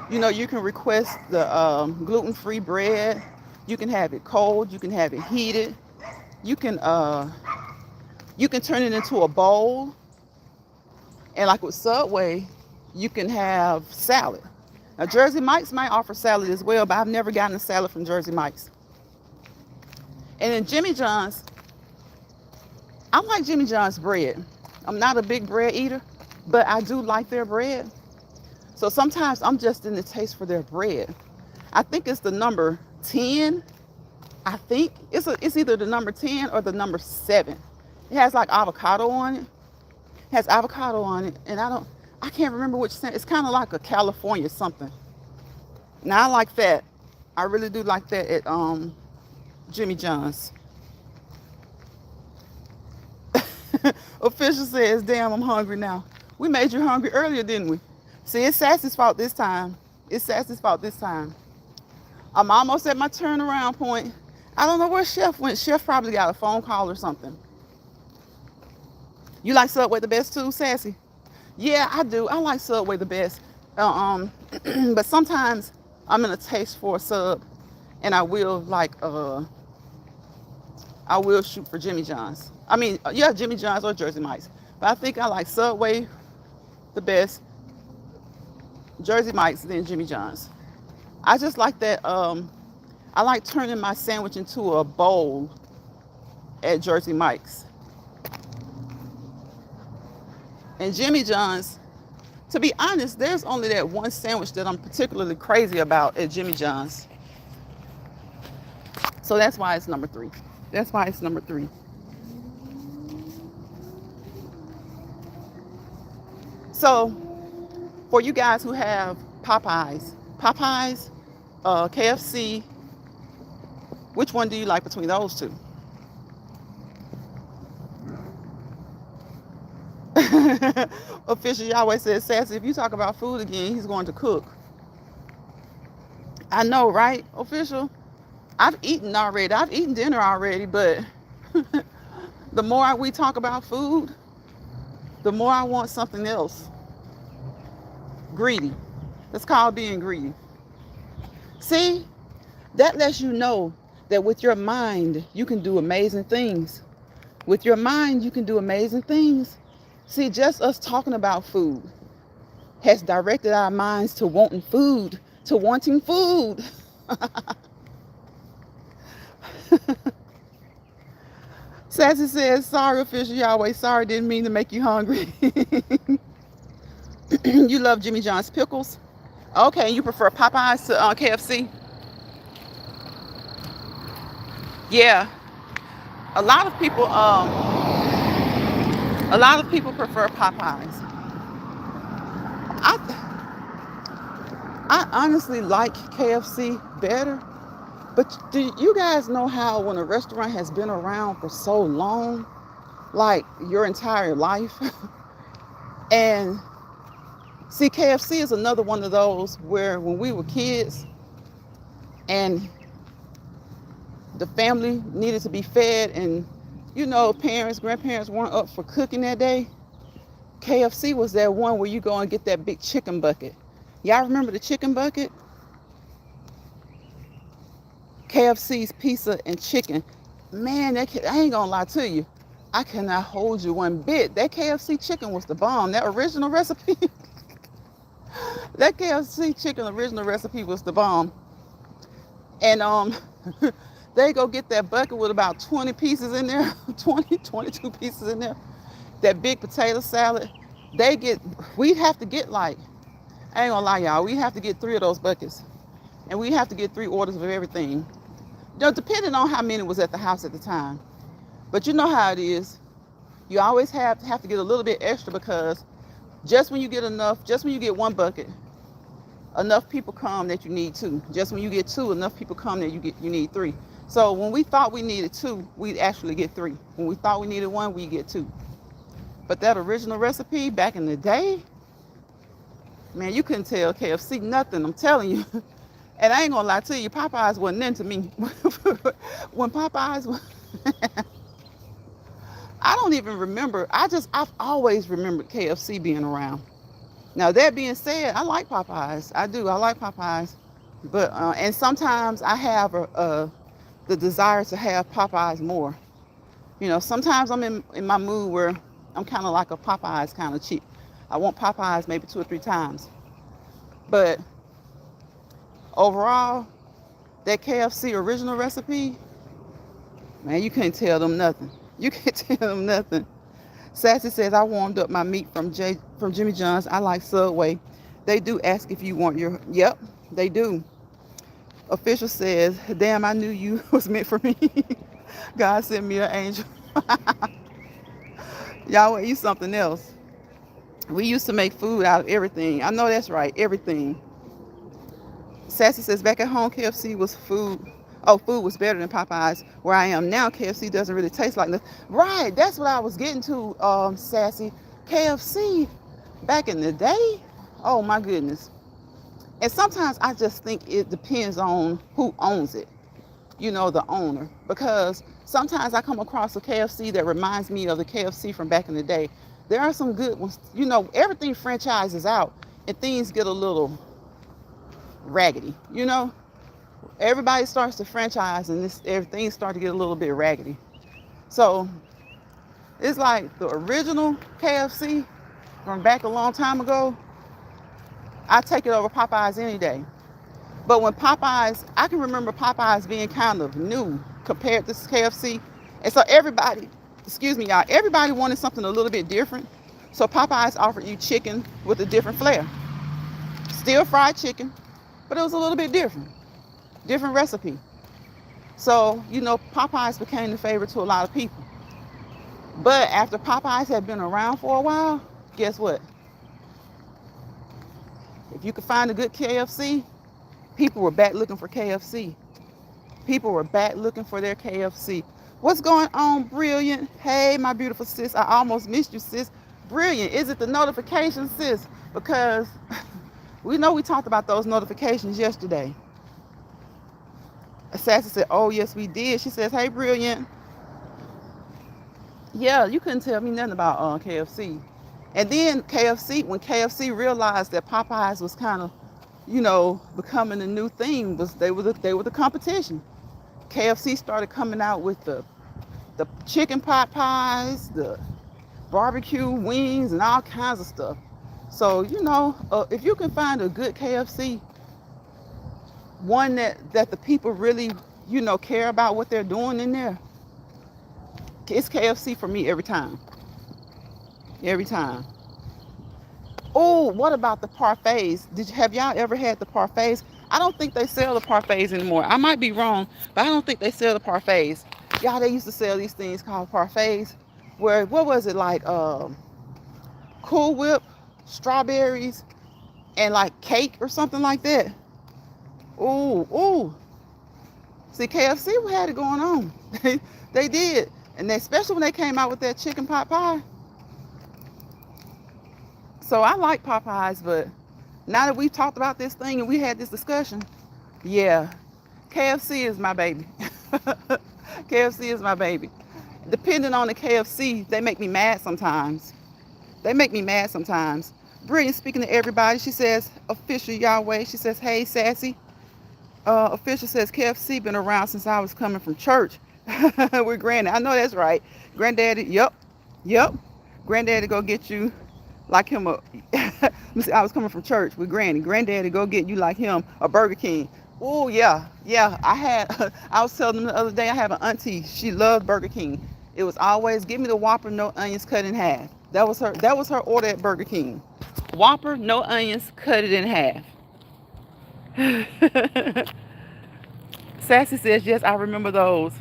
request the gluten-free bread. You can have it cold. You can have it heated. You can uh, you can turn it into a bowl. And like with Subway, you can have salad. Now Jersey Mike's might offer salad as well, but I've never gotten a salad from Jersey Mike's. And then Jimmy John's, I like Jimmy John's bread. I'm not a big bread eater, but I do like their bread. So sometimes I'm just in the taste for their bread. I think it's the number 10. I think it's either the number 10 or the number 7. It has like avocado on it. It has avocado on it, and I can't remember which scent. It's kind of like a California something. Now I like that. I really do like that at Jimmy John's. Official says, "Damn, I'm hungry now." We made you hungry earlier, didn't we? See, it's Sassy's fault this time. It's Sassy's fault this time. I'm almost at my turnaround point. I don't know where Chef went. Chef probably got a phone call or something. You like Subway the best too, Sassy? Yeah, I do. I like Subway the best. But sometimes I'm in a taste for a sub, and I will shoot for Jimmy John's. I mean, yeah, Jimmy John's or Jersey Mike's. But I think I like Subway the best, Jersey Mike's, then Jimmy John's. I just like that. I like turning my sandwich into a bowl at Jersey Mike's. And Jimmy John's, to be honest, there's only that one sandwich that I'm particularly crazy about at Jimmy John's. So that's why it's number 3. That's why it's number 3. So for you guys who have Popeyes, KFC, which one do you like between those two? Official Yahweh says, Sassy, if you talk about food again, he's going to cook. I know, right, Official? I've eaten already. I've eaten dinner already, but the more we talk about food, the more I want something else. Greedy. That's called being greedy. See, that lets you know that with your mind, you can do amazing things. With your mind, you can do amazing things. See, just us talking about food has directed our minds to wanting food, to wanting food. Sassy says, sorry, Official Yahweh, sorry, didn't mean to make you hungry. You love Jimmy John's pickles? Okay, you prefer Popeyes to KFC? Yeah, a lot of people, prefer Popeyes. I honestly like KFC better, but do you guys know how when a restaurant has been around for so long, like your entire life, and see, KFC is another one of those where when we were kids and the family needed to be fed and, parents, grandparents weren't up for cooking that day, KFC was that one where you go and get that big chicken bucket. Y'all remember the chicken bucket? KFC's pizza and chicken. Man, I ain't gonna lie to you. I cannot hold you one bit. That KFC chicken was the bomb. That original recipe. That KFC chicken original recipe was the bomb. And they go get that bucket with about 20 pieces in there, 22 pieces in there. That big potato salad. We'd have to get I ain't gonna lie, y'all, we'd have to get 3 of those buckets. And we'd have to get 3 orders of everything. Depending on how many was at the house at the time. But you know how it is. You always have to get a little bit extra because just when you get 1 bucket, enough people come that you need 2. Just when you get 2, enough people come that you need 3. So when we thought we needed two, we'd actually get three. When we thought we needed one, we get two. But that original recipe back in the day, man, you couldn't tell KFC nothing. I'm telling you. And I ain't gonna lie to you, Popeyes wasn't into me. When Popeyes, I don't even remember. I've always remembered KFC being around. Now that being said, I like Popeyes. I do. I like Popeyes, but and sometimes I have the desire to have Popeyes more. You know, sometimes I'm in my mood where I'm kind of like a Popeyes kind of chick. I want Popeyes maybe 2 or 3 times, but overall, that KFC original recipe, man, you can't tell them nothing. You can't tell them nothing. Sassy says, I warmed up my meat from Jimmy John's. I like Subway. They do ask if you want your, yep, they do. Official says, damn, I knew you was meant for me. God sent me an angel. Y'all want to eat something else. We used to make food out of everything. I know that's right, everything. Sassy says, back at home, KFC was food. Oh, food was better than Popeyes. Where I am now, KFC doesn't really taste like this. Right, that's what I was getting to, Sassy. KFC, back in the day, oh my goodness. And sometimes I just think it depends on who owns it. You know, the owner. Because sometimes I come across a KFC that reminds me of the KFC from back in the day. There are some good ones. You know, everything franchises out and things get a little raggedy, you know? Everybody starts to franchise and everything starts to get a little bit raggedy. So it's like the original KFC from back a long time ago, I take it over Popeyes any day. But when Popeyes, I can remember Popeyes being kind of new compared to KFC. And so everybody, excuse me, y'all, everybody wanted something a little bit different. So Popeyes offered you chicken with a different flair. Still fried chicken, but it was a little bit different. Different recipe. So, you know, Popeyes became the favorite to a lot of people. But after Popeyes had been around for a while, guess what? If you could find a good KFC, people were back looking for KFC. People were back looking for their KFC. What's going on, Brilliant? Hey, my beautiful sis. I almost missed you, sis. Brilliant. Is it the notification, sis? Because we know we talked about those notifications yesterday. Sassy said, oh, yes, we did. She says, hey, Brilliant. Yeah, you couldn't tell me nothing about KFC. And then when KFC realized that Popeyes was kind of, you know, becoming a new thing, they were the competition. KFC started coming out with the chicken pot pies, the barbecue wings, and all kinds of stuff. So, you know, if you can find a good KFC, one that the people really, you know, care about what they're doing in there, it's KFC for me every time. Every time. Oh, what about the parfaits? Have y'all ever had the parfaits? I don't think they sell the parfaits anymore. I might be wrong, but I don't think they sell the parfaits. Y'all, they used to sell these things called parfaits, where, what was it, like Cool Whip, strawberries, and like cake or something like that. Ooh, ooh. See, KFC had it going on. They did. And especially when they came out with that chicken pot pie. So I like Popeyes, but now that we've talked about this thing and we had this discussion, yeah, KFC is my baby. KFC is my baby. Depending on the KFC, they make me mad sometimes. They make me mad sometimes. Brilliant, speaking to everybody, she says, official Yahweh, she says, hey, Sassy. Official says, KFC been around since I was coming from church with Granddad. I know that's right. Granddaddy, yep. Granddaddy go get you like him I was coming from church with Granny. Granddaddy go get you like him a Burger King. Oh yeah. I was telling them the other day, I have an auntie. She loved Burger King. It was always, give me the Whopper, no onions, cut in half. That was her order at Burger King. Whopper, no onions, cut it in half. Sassy says, yes, I remember those.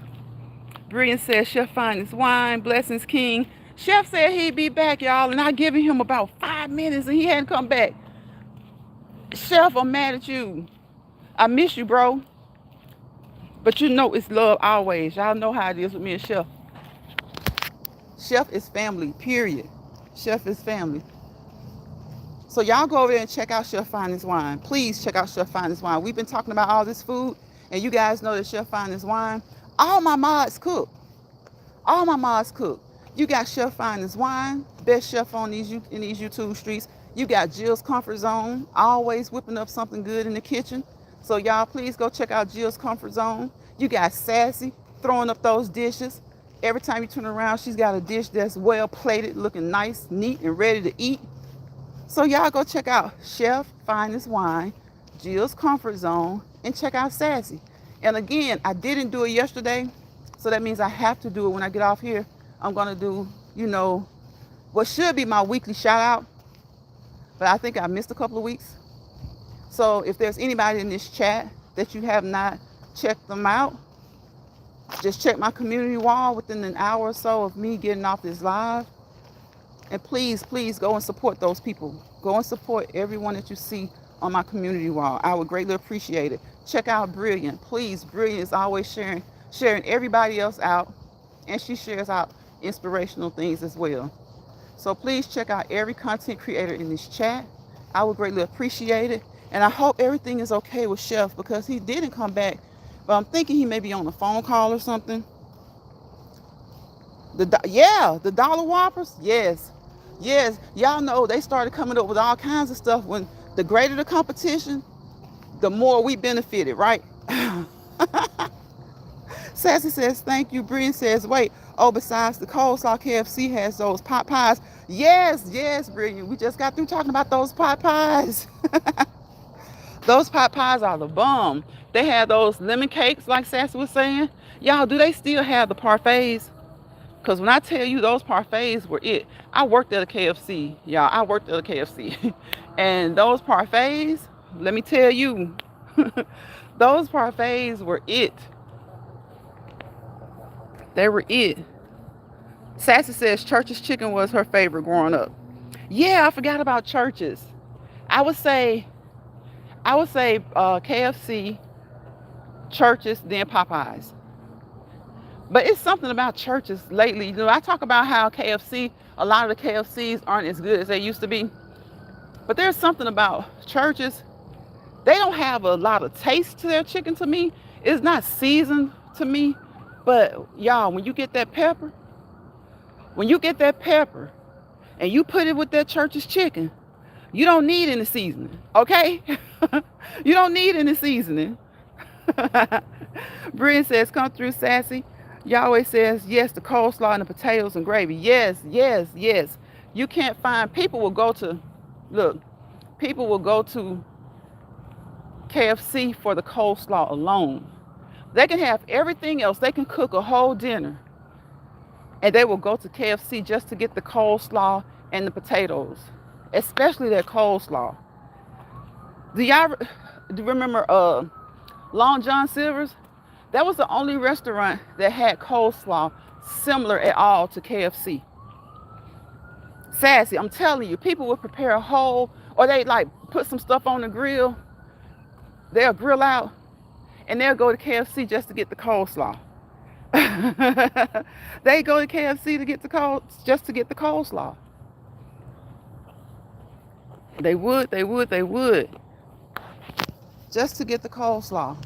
Brilliant says, Chef finds wine. Blessings King. Chef said he'd be back, y'all, and I given him about 5 minutes and he hadn't come back. Chef, I'm mad at you. I miss you, bro. But you know it's love always. Y'all know how it is with me and Chef. Chef is family, period. Chef is family. So y'all go over there and check out Chef Finest Wine. Please check out Chef Finest Wine. We've been talking about all this food, and you guys know that Chef Finest Wine, all my mods cook. All my mods cook. You got Chef Finest Wine, best chef on in these YouTube streets. You got Jill's Comfort Zone, always whipping up something good in the kitchen. So y'all please go check out Jill's Comfort Zone. You got Sassy throwing up those dishes. Every time you turn around, she's got a dish that's well plated, looking nice, neat, and ready to eat. So y'all go check out Chef Finest Wine, Jill's Comfort Zone, and check out Sassy. And again, I didn't do it yesterday, so that means I have to do it when I get off here. I'm gonna do, what should be my weekly shout out, but I think I missed a couple of weeks. So if there's anybody in this chat that you have not checked them out, just check my community wall within an hour or so of me getting off this live. And please, please go and support those people. Go and support everyone that you see on my community wall. I would greatly appreciate it. Check out Brilliant. Please, Brilliant is always sharing everybody else out. And she shares out inspirational things as well. So please check out every content creator in this chat. I would greatly appreciate it. And I hope everything is okay with Chef because he didn't come back. But I'm thinking he may be on a phone call or something. The dollar whoppers, yes. Yes, y'all know they started coming up with all kinds of stuff. When the greater the competition, the more we benefited, right? Sassy says, thank you. Brian says, wait, besides the coleslaw, KFC has those pot pies. Yes, Brian. We just got through talking about those pot pies. Those pot pies are the bomb. They had those lemon cakes, like Sassy was saying. Y'all, do they still have the parfaits? Because when I tell you those parfaits were it, I worked at a KFC, y'all. I worked at a KFC. And those parfaits, let me tell you, those parfaits were it. They were it. Sassy says Church's chicken was her favorite growing up. Yeah, I forgot about Church's. I would say KFC, Church's, then Popeyes. But it's something about Church's lately. I talk about how KFC, a lot of the KFCs aren't as good as they used to be. But there's something about Church's. They don't have a lot of taste to their chicken to me. It's not seasoned to me. But y'all, when you get that pepper and you put it with that Church's chicken, you don't need any seasoning, okay? You don't need any seasoning. Brian says, come through, Sassy. Yahweh says, yes, the coleslaw and the potatoes and gravy. Yes. You can't find, people will go to KFC for the coleslaw alone. They can have everything else. They can cook a whole dinner. And they will go to KFC just to get the coleslaw and the potatoes, especially that coleslaw. Do y'all remember Long John Silver's? That was the only restaurant that had coleslaw similar at all to KFC. Sassy, I'm telling you, people will prepare a whole, or they like put some stuff on the grill. They'll grill out, and they'll go to KFC just to get the coleslaw. They go to KFC just to get the coleslaw. They would. Just to get the coleslaw.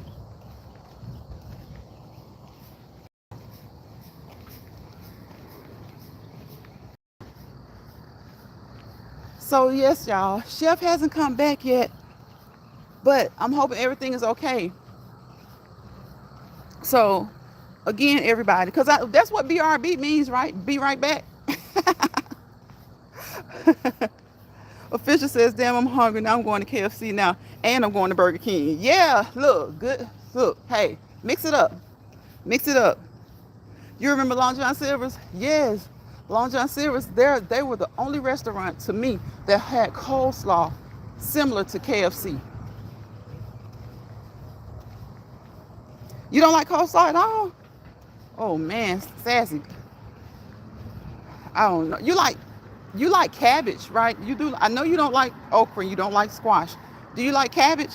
So yes, y'all, Chef hasn't come back yet, but I'm hoping everything is okay. So again, everybody, because that's what BRB means, right? Be right back. Official says, damn, I'm hungry. Now I'm going to KFC now, and I'm going to Burger King. Yeah, look, good. Look, hey, mix it up. You remember Long John Silver's? Yes. Long John Silver's, they were the only restaurant to me that had coleslaw similar to KFC. You don't like coleslaw at all? Oh man, Sassy. I don't know. You like cabbage, right? You do. I know you don't like okra. You don't like squash. Do you like cabbage?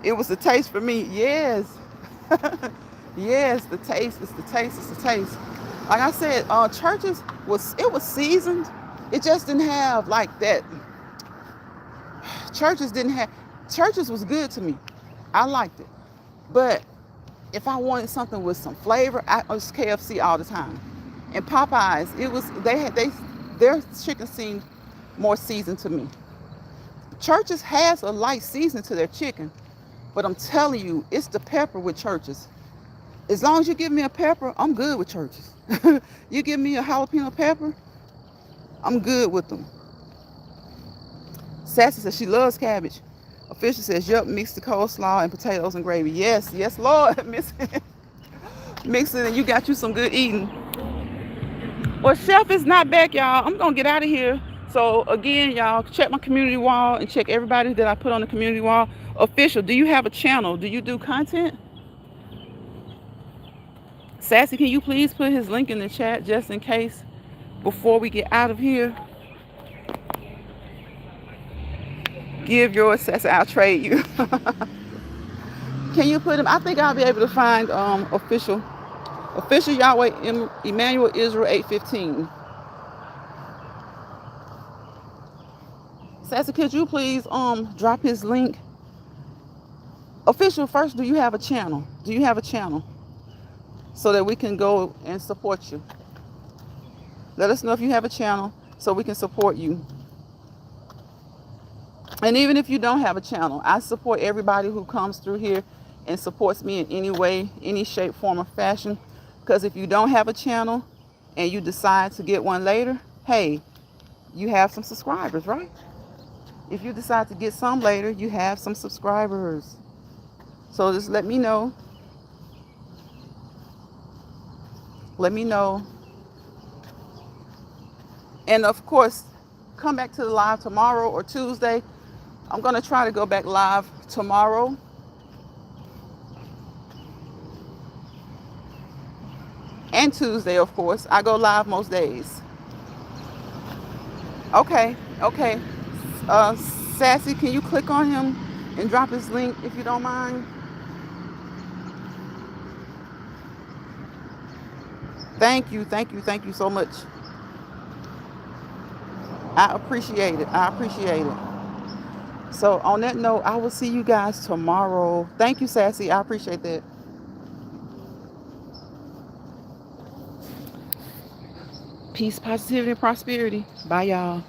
It was the taste for me. Yes. Yes, the taste. It's the taste. It's the taste. Like I said, churches was seasoned. It just didn't have like that. Churches didn't have. Churches was good to me. I liked it. But if I wanted something with some flavor, I was KFC all the time. And Popeyes, it was they had they their chicken seemed more seasoned to me. Churches has a light season to their chicken, but I'm telling you, it's the pepper with churches. As long as you give me a pepper, I'm good with churches. You give me a jalapeno pepper, I'm good with them. Sassy says she loves cabbage. Official says, yup, mix the coleslaw and potatoes and gravy. Yes, yes, Lord. Mix it and you got you some good eating. Well, Chef is not back, y'all. I'm going to get out of here. So, again, y'all, check my community wall and check everybody that I put on the community wall. Official, do you have a channel? Do you do content? Sassy, can you please put his link in the chat just in case before we get out of here? Give yours, Sassy. I'll trade you. Can you put him? I think I'll be able to find official Yahweh Emmanuel Israel 815. Sassy, could you please drop his link? Official, first, do you have a channel? Do you have a channel so that we can go and support you? Let us know if you have a channel so we can support you. And even if you don't have a channel, I support everybody who comes through here and supports me in any way, any shape, form, or fashion. Because if you don't have a channel and you decide to get one later, hey, you have some subscribers, right? If you decide to get some later, you have some subscribers. So just let me know. Let me know. And of course, come back to the live tomorrow or Tuesday. I'm going to try to go back live tomorrow. And Tuesday, of course. I go live most days. Okay, okay. Sassy, can you click on him and drop his link if you don't mind? Thank you, thank you, thank you so much. I appreciate it. I appreciate it. So on that note, I will see you guys tomorrow. Thank you, Sassy. I appreciate that. Peace, positivity, and prosperity. Bye, y'all.